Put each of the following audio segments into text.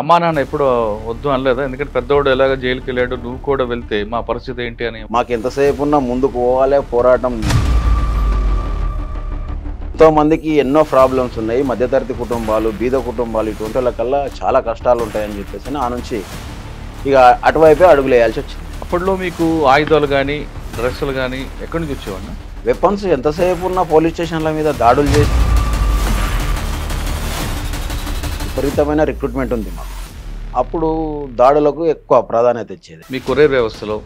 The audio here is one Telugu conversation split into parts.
అమ్మా నాన్న ఎప్పుడు వద్దు అనలేదా? ఎందుకంటే పెద్దవాడు ఎలాగ జైలుకి వెళ్ళాడు, నువ్వు కూడా వెళ్తే మా పరిస్థితి ఏంటి అని. మాకు ఎంతసేపు ఉన్నా ముందుకు పోవాలి, పోరాటం. ఎంతో మందికి ఎన్నో ప్రాబ్లమ్స్ ఉన్నాయి, మధ్యతరగతి కుటుంబాలు, బీద కుటుంబాలు, ఇటువంటి వాళ్ళకల్లా చాలా కష్టాలు ఉంటాయని చెప్పేసి ఆ నుంచి ఇక అటువైపే అడుగులు వేయాల్సి వచ్చింది. అప్పట్లో మీకు ఆయుధాలు కానీ డ్రెస్సులు కానీ ఎక్కడి నుంచి వచ్చేవాడినా? వెపన్స్ ఎంతసేపు ఉన్న పోలీస్ స్టేషన్ల మీద దాడులు చేసి విపరీతమైన రిక్రూట్మెంట్ ఉంది మాకు. అప్పుడు దాడులకు ఎక్కువ ప్రాధాన్యత ఇచ్చేది. మీ కొరియర్ వ్యవస్థలో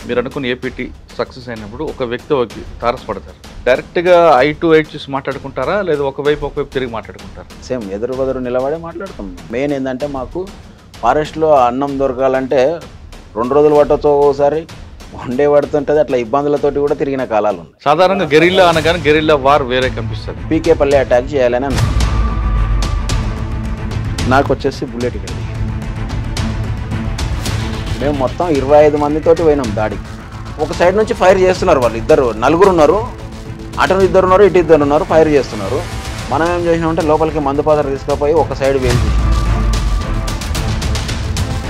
మీరు అనుకున్న ఏపీటీ సక్సెస్ అయినప్పుడు ఒక వ్యక్తి తారసపడతారు. డైరెక్ట్గా ఐ టు ఐ చూసి మాట్లాడుకుంటారా, లేదా ఒకవైపు తిరిగి మాట్లాడుకుంటారా? సేమ్ ఎదురు బదురు నిలబడే మాట్లాడుతాం. మెయిన్ ఏంటంటే మాకు ఫారెస్ట్లో అన్నం దొరకాలంటే 2 రోజులు పట్టవచ్చు, ఒకసారి 1 డే పడుతుంటుంది. అట్లా ఇబ్బందులతోటి కూడా తిరిగిన కాలాలు ఉన్నాయి. సాధారణంగా గెరిల్లా అనగానే గెరిల్లా వార్ వేరే కనిపిస్తుంది. పీకే పల్లె అటాక్ చేయాలని అన్న నాకు వచ్చేసి బుల్లెట్ ఇక్కడ. మేము మొత్తం 25 మందితోటి పోయినాం దాడికి. ఒక సైడ్ నుంచి ఫైర్ చేస్తున్నారు, వాళ్ళు ఇద్దరు నలుగురు ఉన్నారు, అటు 2 ఉన్నారు, ఇటు 2 ఉన్నారు, ఫైర్ చేస్తున్నారు. మనం ఏం చేసినామంటే లోపలికి మందు పాత్ర తీసుకుపోయి ఒక సైడ్ వేలు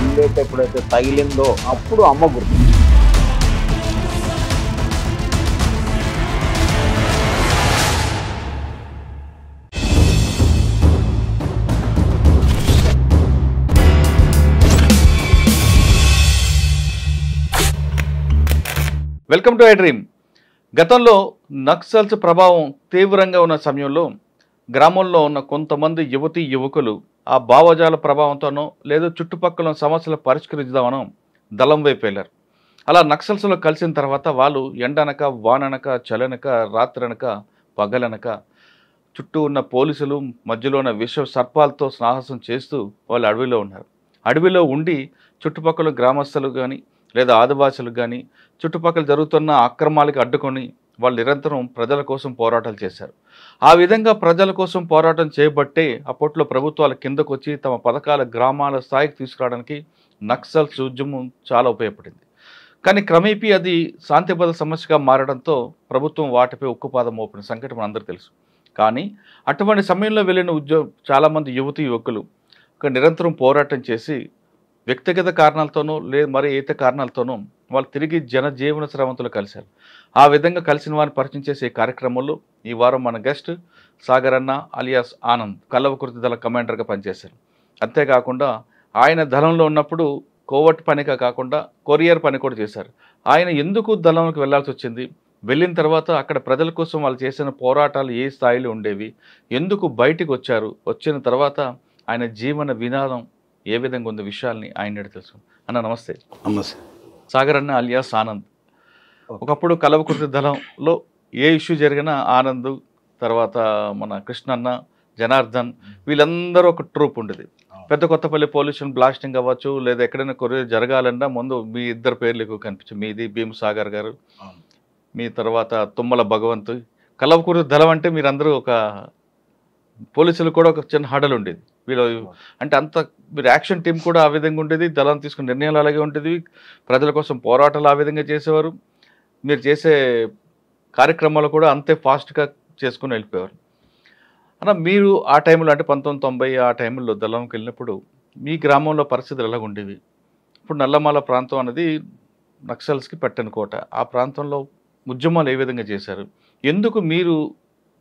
బుల్లెట్ ఎప్పుడైతే తగిలిందో అప్పుడు అమ్మ గుర్తు. Welcome to I dream. గతంలో నక్సల్స్ ప్రభావం తీవ్రంగా ఉన్న సమయంలో గ్రామంలో ఉన్న కొంతమంది యువతీ యువకులు ఆ భావజాల ప్రభావంతోనో లేదా చుట్టుపక్కల సమస్యలు పరిష్కరించుదామనో దళం వైపు వెళ్ళారు. అలా నక్సల్స్లో కలిసిన తర్వాత వాళ్ళు ఎండనక వాననక చలనక రాత్రనక పగలనక చుట్టూ ఉన్న పోలీసులు మధ్యలో ఉన్న విష సర్పాలతో సాహసం చేస్తూ వాళ్ళు అడవిలో ఉన్నారు. అడవిలో ఉండి చుట్టుపక్కల గ్రామస్తులు కానీ లేదా ఆదివాసులకు కానీ చుట్టుపక్కల జరుగుతున్న అక్రమాలకు అడ్డుకొని వాళ్ళు నిరంతరం ప్రజల కోసం పోరాటాలు చేశారు. ఆ విధంగా ప్రజల కోసం పోరాటం చేయబట్టే అప్పట్లో ప్రభుత్వాల కిందకు వచ్చి తమ పథకాల గ్రామాల స్థాయికి తీసుకురావడానికి నక్సల్స్ ఉద్యమం చాలా ఉపయోగపడింది. కానీ క్రమేపీ అది శాంతిభద్రత సమస్యగా మారడంతో ప్రభుత్వం వాటిపై ఉక్కుపాదం మోపిన సంఘటన మనందరికీ తెలుసు. కానీ అటువంటి సమయంలో వెళ్ళిన చాలామంది యువతీ యువకులు నిరంతరం పోరాటం చేసి వ్యక్తిగత కారణాలతోనూ లేదు మరి ఇతర కారణాలతోనూ వాళ్ళు తిరిగి జనజీవన స్రవంతులు కలిశారు. ఆ విధంగా కలిసిన వారిని పరిచయం చేసే కార్యక్రమంలో ఈ వారం మన గెస్ట్ సాగర్ అన్న అలియాస్ ఆనంద్ కల్లవకుర్తి దళ కమాండర్గా పనిచేశారు. అంతేకాకుండా ఆయన దళంలో ఉన్నప్పుడు కోవట్ పనిగా కాకుండా కొరియర్ పని కూడా చేశారు. ఆయన ఎందుకు దళంలోకి వెళ్లాల్సి వచ్చింది, వెళ్ళిన తర్వాత అక్కడ ప్రజల కోసం వాళ్ళు చేసిన పోరాటాలు ఏ స్థాయిలో ఉండేవి, ఎందుకు బయటికి వచ్చారు, వచ్చిన తర్వాత ఆయన జీవన విధానం ఏ విధంగా ఉంది విషయాల్ని ఆయన తెలుసు. అన్న నమస్తే. నమస్తే. సాగర్ అన్న అలియాస్ ఆనంద్. ఒకప్పుడు కల్లవకుర్తి దళంలో ఏ ఇష్యూ జరిగినా ఆనంద్, తర్వాత మన కృష్ణన్న, జనార్దన్ వీళ్ళందరూ ఒక ట్రూప్ ఉండేది. పెద్ద కొత్తపల్లి పొల్యూషన్ బ్లాస్టింగ్ అవ్వచ్చు లేదా ఎక్కడైనా కొరియర్ జరగాలన్నా ముందు మీ ఇద్దరు పేర్లు ఎక్కువ కనిపించాయి. మీది భీమ్ సాగర్ గారు, మీ తర్వాత తుమ్మల భగవంతు. కల్లవకుర్తి దళం అంటే మీరందరూ ఒక పోలీసులు కూడా ఒక చిన్న హడలు ఉండేది వీళ్ళు. అంటే అంత మీరు యాక్షన్ టీం కూడా ఆ విధంగా ఉండేది, దళం తీసుకున్న నిర్ణయాలు అలాగే ఉండేది, ప్రజల కోసం పోరాటాలు ఆ విధంగా చేసేవారు, మీరు చేసే కార్యక్రమాలు కూడా అంతే ఫాస్ట్గా చేసుకుని వెళ్ళిపోయేవారు. అన్న మీరు ఆ టైంలో అంటే 1990 ఆ టైంలో దళంకి వెళ్ళినప్పుడు మీ గ్రామంలో పరిస్థితులు ఎలాగ ఉండేవి? ఇప్పుడు నల్లమాల ప్రాంతం అనేది నక్సల్స్కి పెట్టని కోట. ఆ ప్రాంతంలో ఉద్యమాలు ఏ విధంగా చేశారు, ఎందుకు మీరు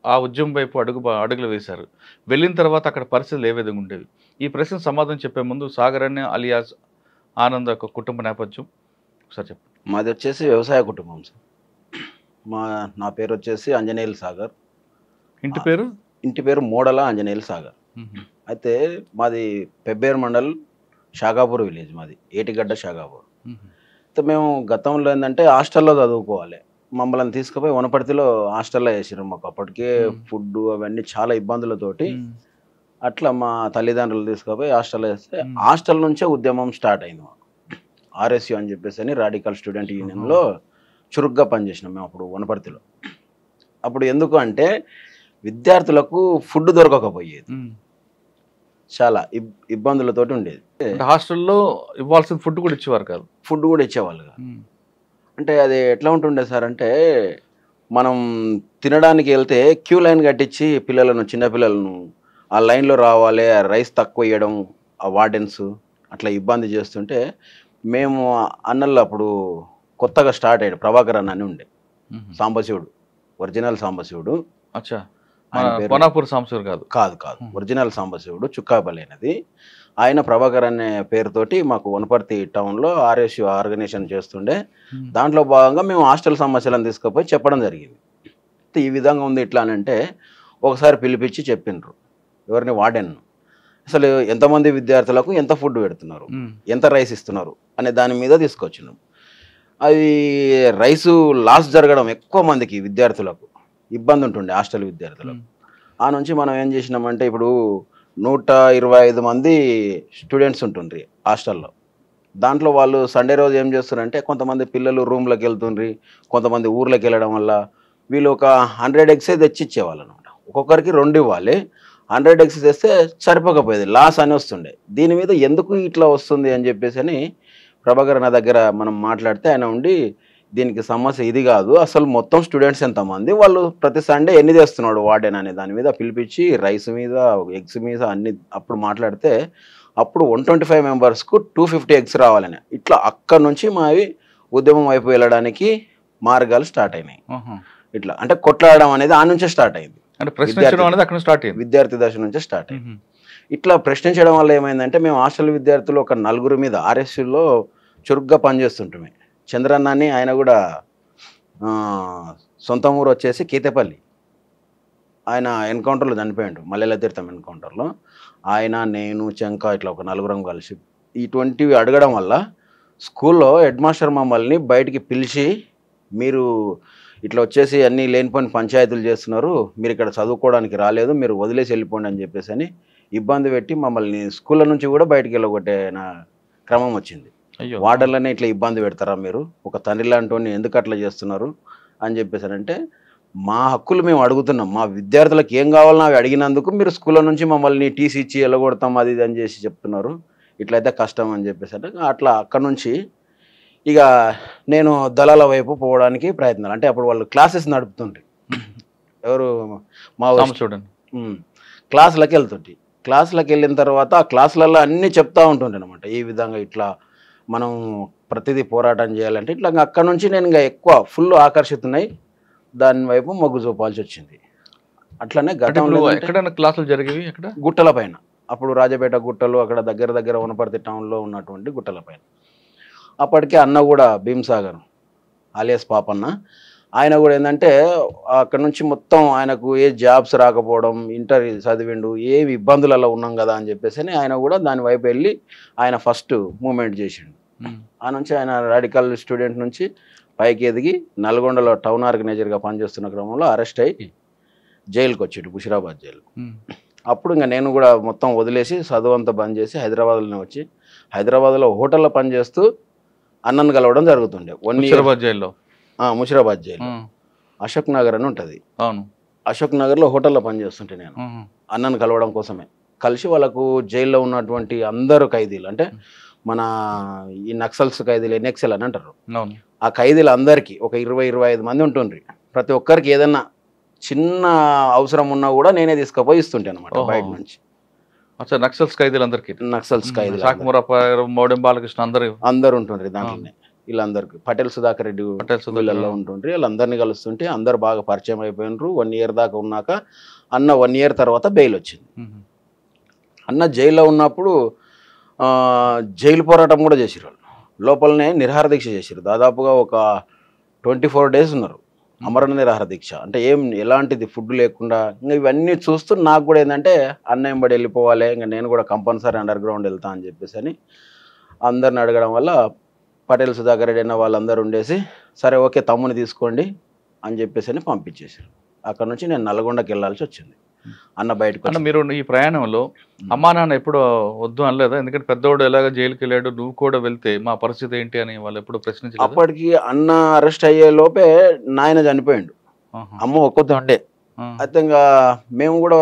ఆ ఉద్యమం వైపు అడుగులు వేశారు, వెళ్ళిన తర్వాత అక్కడ పరిస్థితులు ఏ విధంగా ఉండేవి? ఈ ప్రశ్న సమాధానం చెప్పే ముందు సాగర్ అనే అలియాస్ ఆనంద్ యొక్క కుటుంబ నేపథ్యం ఒకసారి చెప్పండి. మాది వచ్చేసి వ్యవసాయ కుటుంబం సార్. నా పేరు వచ్చేసి ఆంజనేయులు సాగర్. ఇంటి పేరు మోడల ఆంజనేయులు సాగర్. అయితే మాది పెబ్బేరు మండల్ షాగాపూర్ విలేజ్, మాది ఏటిగడ్డ షాగాపూర్. అయితే మేము గతంలో ఏంటంటే హాస్టల్లో చదువుకోవాలి, మమ్మల్ని తీసుకుపోయి వనపర్తిలో హాస్టల్లో వేసారు. మాకు అప్పటికే ఫుడ్ అవన్నీ చాలా ఇబ్బందులతోటి అట్లా మా తల్లిదండ్రులు తీసుకుపోయి హాస్టల్లో వేస్తే హాస్టల్ నుంచే ఉద్యమం స్టార్ట్ అయింది. మాకు ఆర్ఎస్యు అని చెప్పేసి రాడికల్ స్టూడెంట్ యూనియన్లో చురుగ్గా పనిచేసినాం మేము అప్పుడు వనపర్తిలో. అప్పుడు ఎందుకు అంటే విద్యార్థులకు ఫుడ్ దొరకకపోయేది, చాలా ఇబ్బందులతోటి ఉండేది. హాస్టల్లో ఇవ్వాల్సిన ఫుడ్ కూడా ఇచ్చేవారు కాదు, ఫుడ్ కూడా ఇచ్చేవాళ్ళు కాదు. అంటే అది ఎట్లా ఉంటుండే సార్ అంటే మనం తినడానికి వెళ్తే క్యూ లైన్ కట్టించి పిల్లలను, చిన్నపిల్లలను ఆ లైన్లో రావాలి, రైస్ తక్కువ ఇవ్వడం, ఆ వార్డెన్స్ అట్లా ఇబ్బంది చేస్తుంటే మేము అన్నల్లో అప్పుడు కొత్తగా స్టార్ట్ అయ్యాడు ప్రభాకర్ అన్న అని ఉండే, సాంబశివుడు, ఒరిజినల్ సాంబశివుడు. అచ్చా, ఆయన పేరు కోనాపూర్ సాంబశివుడు కాదు? కాదు కాదు, ఒరిజినల్ సాంబశివుడు, చుక్కాపల్లి అనేది. ఆయన ప్రభాకర్ అనే పేరుతోటి మాకు వనపర్తి టౌన్లో ఆర్ఎస్యు ఆర్గనైజేషన్ చేస్తుండే. దాంట్లో భాగంగా మేము హాస్టల్ సమస్యలను తీసుకుపోయి చెప్పడం జరిగింది. ఈ విధంగా ఉంది ఇట్లా అని అంటే ఒకసారి పిలిపించి చెప్పిండ్రు, ఎవరిని, వార్డెన్, అసలు ఎంతమంది విద్యార్థులకు ఎంత ఫుడ్ పెడుతున్నారు, ఎంత రైస్ ఇస్తున్నారు అనే దాని మీద తీసుకొచ్చినాం. అది రైసు లాస్ జరగడం, ఎక్కువ మందికి విద్యార్థులకు ఇబ్బంది ఉంటుండే హాస్టల్ విద్యార్థులకు. ఆ నుంచి మనం ఏం చేసినామంటే ఇప్పుడు 125 మంది స్టూడెంట్స్ ఉంటుండ్రి హాస్టల్లో. దాంట్లో వాళ్ళు సండే రోజు ఏం చేస్తున్నారంటే కొంతమంది పిల్లలు రూమ్లోకి వెళ్తుండ్రి, కొంతమంది ఊర్లోకి వెళ్ళడం వల్ల వీళ్ళు ఒక 100 ఎగ్స్ తెచ్చి ఇచ్చేవాళ్ళు అనమాట. ఒక్కొక్కరికి 2 ఇవ్వాలి. 100 ఎగ్స్ తెస్తే సరిపోకపోయేది, లాస్ అని వస్తుండే. దీని మీద ఎందుకు ఇట్లా వస్తుంది అని చెప్పేసి అని ప్రభాకర్ నా దగ్గర మనం మాట్లాడితే ఆయన ఉండి, దీనికి సమస్య ఇది కాదు, అసలు మొత్తం స్టూడెంట్స్ ఎంతమంది, వాళ్ళు ప్రతి సండే ఎన్ని తెస్తున్నాడు వార్డెన్ అనే దాని మీద పిలిపించి రైస్ మీద, ఎగ్స్ మీద అన్ని అప్పుడు మాట్లాడితే అప్పుడు 125 మెంబర్స్కు 250 ఎగ్స్ రావాలని, ఇట్లా అక్కడ నుంచి మావి ఉద్యమం వైపు వెళ్ళడానికి మార్గాలు స్టార్ట్ అయినాయి. ఇట్లా అంటే కొట్లాడడం అనేది ఆ నుంచే స్టార్ట్ అయింది, విద్యార్థి దశ నుంచే స్టార్ట్ అయింది. ఇట్లా ప్రశ్నించడం వల్ల ఏమైందంటే మేము హాస్టల్ విద్యార్థులు ఒక 4 మీద ఆర్ఎస్యూలో చురుగ్గా పనిచేస్తుంటామే. చంద్రన్న అని, ఆయన కూడా సొంత ఊరు వచ్చేసి కీతేపల్లి, ఆయన ఎన్కౌంటర్లో చనిపోయాడు, మల్లెల తీర్థం ఎన్కౌంటర్లో. ఆయన, నేను, చెంక ఇట్లా ఒక 4 కలిసి ఇటువంటివి అడగడం వల్ల స్కూల్లో హెడ్ మాస్టర్ మమ్మల్ని బయటికి పిలిచి, మీరు ఇట్లా వచ్చేసి అన్నీ లేనిపోయిన పంచాయతీలు చేస్తున్నారు, మీరు ఇక్కడ చదువుకోవడానికి రాలేదు, మీరు వదిలేసి వెళ్ళిపోండి అని చెప్పేసి అని ఇబ్బంది పెట్టి మమ్మల్ని స్కూళ్ళ నుంచి కూడా బయటికి వెళ్ళగొట్టే క్రమం వచ్చింది. వార్డర్లనే ఇట్లా ఇబ్బంది పెడతారా మీరు, ఒక తండ్రి లాంటి ఎందుకు అట్లా చేస్తున్నారు అని చెప్పేసారంటే, మా హక్కులు మేము అడుగుతున్నాం, మా విద్యార్థులకు ఏం కావాలో అవి అడిగినందుకు మీరు స్కూళ్ళ నుంచి మమ్మల్ని టీసీ ఇచ్చి వెళ్ళగొడతాం అది ఇది అని చేసి చెప్తున్నారు, ఇట్లయితే కష్టం అని చెప్పేసి అంటే అట్లా అక్కడ నుంచి ఇక నేను దళాల వైపు పోవడానికి ప్రయత్నాలు. అంటే అప్పుడు వాళ్ళు క్లాసెస్ నడుపుతుండ్రి, ఎవరు మా చూడండి, క్లాసులకి వెళ్తుంటే, క్లాసులకు వెళ్ళిన తర్వాత ఆ క్లాసులలో అన్నీ చెప్తూ ఉంటుండే అనమాట, ఈ విధంగా ఇట్లా మనం ప్రతిదీ పోరాటం చేయాలంటే ఇట్లా. అక్కడ నుంచి నేను ఇంకా ఎక్కువ ఫుల్ ఆకర్షితున్నాయి, దాని వైపు మొగ్గు చూపాల్సి వచ్చింది. అట్లనే గతంలో ఎక్కడైనా క్లాసులు జరిగేవి ఎక్కడ, గుట్టల పైన, అప్పుడు రాజపేట గుట్టలు, అక్కడ దగ్గర వనపర్తి టౌన్లో ఉన్నటువంటి గుట్టల పైన. అప్పటికే అన్న కూడా భీమ్సాగర్ ఆలియాస్ పాపన్న, ఆయన కూడా ఏంటంటే అక్కడ నుంచి మొత్తం ఆయనకు ఏ జాబ్స్ రాకపోవడం, ఇంటర్ చదివిండు, ఏమి ఇబ్బందులలో ఉన్నాం కదా అని చెప్పేసి ఆయన కూడా దాని వైపు వెళ్ళి ఆయన ఫస్ట్ మూమెంట్ చేసిండు. ఆ నుంచి ఆయన రాడికల్ స్టూడెంట్ నుంచి పైకి ఎదిగి నల్గొండలో టౌన్ ఆర్గనైజర్గా పనిచేస్తున్న క్రమంలో అరెస్ట్ అయ్యి జైలుకి వచ్చాడు, ముషిరాబాద్ జైలు. అప్పుడు ఇంకా నేను కూడా మొత్తం వదిలేసి చదువు అంతా బంద్ చేసి హైదరాబాద్లోనే వచ్చి హైదరాబాద్లో హోటల్లో పనిచేస్తూ అన్నను కలవడం జరుగుతుండే. ముషిరాబాద్ జైలు అశోక్ నగర్ అని ఉంటుంది, అశోక్ నగర్లో హోటల్లో పనిచేస్తుంటే నేను అన్నను కలవడం కోసమే కలిసి వాళ్ళకు జైల్లో ఉన్నటువంటి అందరు ఖైదీలు, అంటే మన ఈ నక్సల్స్ ఖైదీలు, ఎన్ఎక్సెల్ అని అంటారు, ఆ ఖైదీలు అందరికీ ఒక 20-25 మంది ఉంటుండ్రి. ప్రతి ఒక్కరికి ఏదన్నా చిన్న అవసరం ఉన్నా కూడా నేనే తీసుకుపోయి ఇస్తుంటే అనమాట బయట నుంచి. నక్సల్స్ ఖైదీలందరికీ, నక్సల్స్ ఖైదీలు బాలకృష్ణ అందరు ఉంటుండ్రి దాంట్లోనే. వీళ్ళందరికీ పటేల్ సుధాకర్ రెడ్డి వీళ్ళల్లో ఉంటుండ్రి. వీళ్ళందరినీ కలుస్తుంటే అందరు బాగా పరిచయం అయిపోయినారు. 1 ఇయర్ దాకా ఉన్నాక అన్న 1 ఇయర్ తర్వాత బెయిల్ వచ్చింది. అన్న జైల్లో ఉన్నప్పుడు జైలు పోరాటం కూడా చేసిరు, వాళ్ళు లోపలనే నిరాహార దీక్ష చేసిరు. దాదాపుగా ఒక 24 డేస్ ఉన్నారు అమరణ నిరాహార దీక్ష. అంటే ఎలాంటిది ఫుడ్ లేకుండా. ఇంకా ఇవన్నీ చూస్తూ నాకు కూడా ఏంటంటే అన్న ఎంబడి వెళ్ళిపోవాలి, ఇంకా నేను కూడా కంపల్సరీ అండర్ గ్రౌండ్ వెళ్తా అని చెప్పేసి అని అందరిని అడగడం వల్ల పటేల్ సుధాకర్ రెడ్డి అన్న వాళ్ళందరూ ఉండేసి సరే ఓకే తమ్ముని తీసుకోండి అని చెప్పేసి అని పంపించేసారు. అక్కడ నుంచి నేను నల్గొండకి వెళ్ళాల్సి వచ్చింది. అన్న బయటకు. మీరు ఈ ప్రయాణంలో అమ్మా నాన్న ఎప్పుడు వద్దు అనలేదా? ఎందుకంటే పెద్దోడు ఎలాగ జైలుకి వెళ్ళాడు, నువ్వు కూడా వెళ్తే మా పరిస్థితి ఏంటి అని వాళ్ళు ఎప్పుడు ప్రశ్నించలేదు? అప్పటికి అన్న అరెస్ట్ అయ్యే లోపే నాయన చనిపోయాడు, అమ్మ ఒక్కతే ఉండే. అయితే ఇంకా మేము కూడా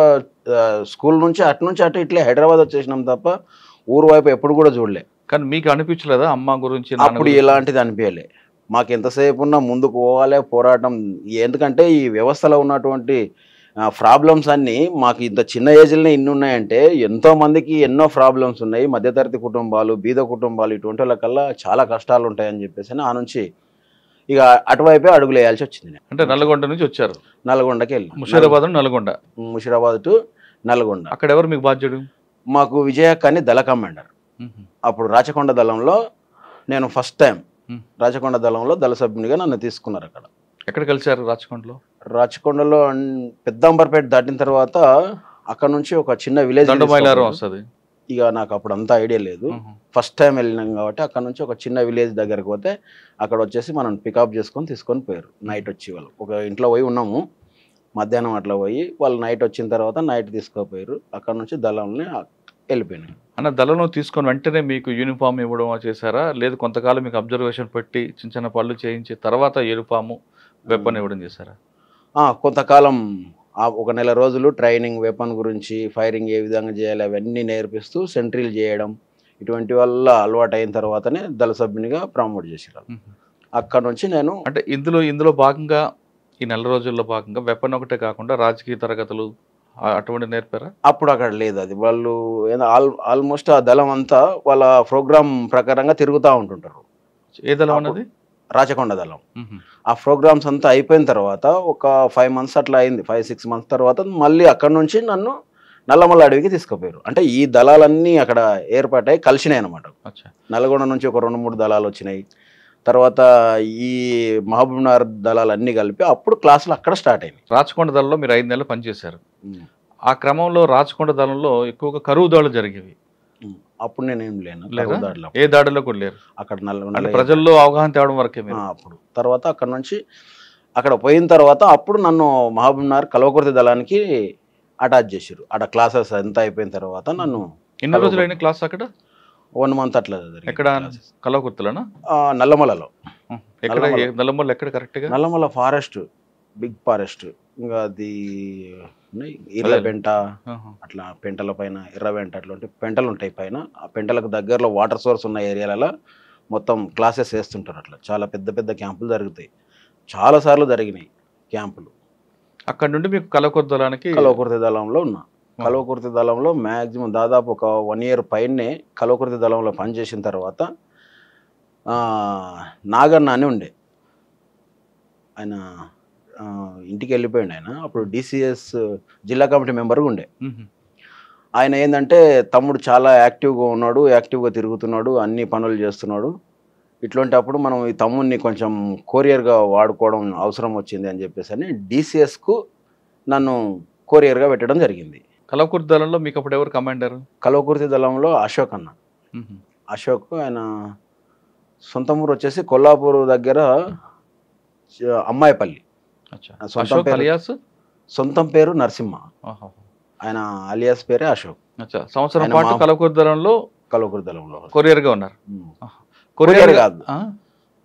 స్కూల్ నుంచి అటు ఇట్లే హైదరాబాద్ వచ్చేసినాం తప్ప ఊరు వైపు ఎప్పుడు కూడా చూడలే. కానీ మీకు అనిపించలేదా అమ్మ గురించి? అప్పుడు ఎలాంటిది అనిపించలే. మాకు ఎంతసేపు ఉన్నా ముందుకు పోవాలి పోరాటం. ఎందుకంటే ఈ వ్యవస్థలో ఉన్నటువంటి ప్రాబ్లమ్స్ అన్నీ మాకు ఇంత చిన్న ఏజ్లోనే ఇన్ని ఉన్నాయంటే ఎంతో మందికి ఎన్నో ప్రాబ్లమ్స్ ఉన్నాయి. మధ్యతరగతి కుటుంబాలు, బీద కుటుంబాలు ఇటువంటి వాళ్ళకల్లా చాలా కష్టాలు ఉంటాయని చెప్పేసి ఆ నుంచి ఇక అటువైపే అడుగులు వేయాల్సి వచ్చింది. అంటే నల్గొండ నుంచి వచ్చారు, నల్గొండకి వెళ్ళి ముషీరాబాద్ టు నల్గొండ. అక్కడ ఎవరు మీకు బాధ్యుడు? మాకు విజయక్క అని దళ కమాండర్. అప్పుడు రాచకొండ దళంలో నేను ఫస్ట్ టైం రాచకొండ దళంలో దళ సభ్యునిగా నన్ను తీసుకున్నారు. అక్కడ ఎక్కడ కలిసారు? రాచకొండలో పెద్దంబర్పేట దాటిన తర్వాత అక్కడ నుంచి ఒక చిన్న విలేజ్ వస్తుంది. ఇక నాకు అప్పుడు అంత ఐడియా లేదు, ఫస్ట్ టైం వెళ్ళినాం కాబట్టి అక్కడ నుంచి ఒక చిన్న విలేజ్ దగ్గరకు పోతే అక్కడ వచ్చేసి మనం పికప్ తీసుకొని పోయారు. నైట్ వచ్చి వాళ్ళు ఒక ఇంట్లో పోయి ఉన్నాము, మధ్యాహ్నం అట్లా పోయి వాళ్ళు నైట్ వచ్చిన తర్వాత నైట్ తీసుకుపోయారు. అక్కడ నుంచి దళంని వెళ్ళిపోయినాయి. అన్న దళంలో తీసుకొని వెంటనే మీకు యూనిఫామ్ ఇవ్వడం చేశారా, లేదు కొంతకాలం మీకు అబ్జర్వేషన్ పెట్టి చిన్న చిన్న పళ్ళు చేయించి తర్వాత యూనిఫాము వెపన్ ఇవ్వడం చేశారా? కొంతకాలం ఒక నెల రోజులు ట్రైనింగ్, వెపన్ గురించి, ఫైరింగ్ ఏ విధంగా చేయాలి అవన్నీ నేర్పిస్తూ సెంట్రీలు చేయడం ఇటువంటి వల్ల అలవాటు అయిన తర్వాతనే దళ సభ్యునిగా ప్రమోట్ చేశారు. అక్కడ నుంచి నేను అంటే ఇందులో భాగంగా ఈ నెల రోజుల్లో భాగంగా వెపన్ ఒకటే కాకుండా రాజకీయ తరగతులు అటువంటి నేర్పారా? అప్పుడు అక్కడ లేదు. అది వాళ్ళు ఆల్మోస్ట్ ఆ దళం అంతా వాళ్ళ ప్రోగ్రామ్ ప్రకారంగా తిరుగుతూ ఉంటుంటారు. ఏ దళం అన్నది? రాచకొండ దళం. ఆ ప్రోగ్రామ్స్ అంతా అయిపోయిన తర్వాత ఒక 5 months అట్లా అయింది. 5-6 months తర్వాత మళ్ళీ అక్కడ నుంచి నన్ను నల్లమల్ల అడవికి తీసుకుపోయారు. అంటే ఈ దళాలన్నీ అక్కడ ఏర్పాటై కలిసినాయి అనమాట. నల్గొండ నుంచి ఒక 2-3 దళాలు వచ్చినాయి. తర్వాత ఈ మహబూబ్నగర్ దళాలన్నీ కలిపి అప్పుడు క్లాసులు అక్కడ స్టార్ట్ అయింది. రాచకొండ దళంలో మీరు 5 నెలలు పనిచేశారు. ఆ క్రమంలో రాచకొండ దళంలో ఎక్కువగా కరువు దాడులు జరిగేవి. అప్పుడు నేనేం లేను, ఏ దాడిలో కూడా లేరు. అక్కడ నల్గొండ ప్రజల్లో అవగాహన తేవడం వరకే. అప్పుడు తర్వాత అక్కడ నుంచి అక్కడ పోయిన తర్వాత అప్పుడు నన్ను మహబూబ్నగర్ కల్వకుర్తి దళానికి అటాచ్ చేశారు. అక్కడ క్లాసెస్ అంతా అయిపోయిన తర్వాత నన్ను. ఎన్ని రోజులైన క్లాస్ అక్కడ? 1 month అట్లా. ఎక్కడ? కల్వకుర్తిలోనా? నల్లమలలో. నల్లమల్ల ఎక్కడ కరెక్ట్గా? Nallamala forest, big forest. ఇంకా అది ఇర్రపెంట, అట్లా పెంటల పైన ఎర్రవెంట అట్లాంటి పెంటలు ఉంటాయి పైన. ఆ పెంటలకు దగ్గరలో వాటర్ సోర్స్ ఉన్న ఏరియాలలో మొత్తం క్లాసెస్ వేస్తుంటారు. అట్లా చాలా పెద్ద పెద్ద క్యాంపులు జరుగుతాయి. చాలాసార్లు జరిగినాయి క్యాంపులు. అక్కడ నుండి మీకు కల్వకుర్తి దళంలో ఉన్నా. కల్వకుర్తి దళంలో మ్యాక్సిమం దాదాపు ఒక 1 year పైనే కల్వకుర్తి దళంలో పనిచేసిన తర్వాత నాగన్న అని ఉండే, ఆయన ఇంటికి వెళ్ళిపోయింది. ఆయన అప్పుడు DCS జిల్లా కమిటీ మెంబర్గా ఉండే. ఆయన ఏంటంటే తమ్ముడు చాలా యాక్టివ్గా ఉన్నాడు, యాక్టివ్గా తిరుగుతున్నాడు, అన్ని పనులు చేస్తున్నాడు, ఇట్లాంటి అప్పుడు మనం ఈ తమ్ముడిని కొంచెం కొరియర్గా వాడుకోవడం అవసరం వచ్చింది అని చెప్పేసి అని DCSకు నన్ను కొరియర్గా పెట్టడం జరిగింది. కల్వకుర్తి దళంలో మీకు అప్పుడు ఎవరు కమాండర్? కల్వకుర్తి దళంలో అశోక్ అన్న. అశోక్ ఆయన సొంత ఊరు వచ్చేసి కొల్లాపూర్ దగ్గర అమ్మాయిపల్లి. సొంతం పేరు నరసింహ, ఆయన అలియాస్ పేరే అశోక్. సంవత్సరం పాటు కల్వకుర్తి దళంలో కొరియర్గా ఉన్నారు. కొరియర్ కాదు,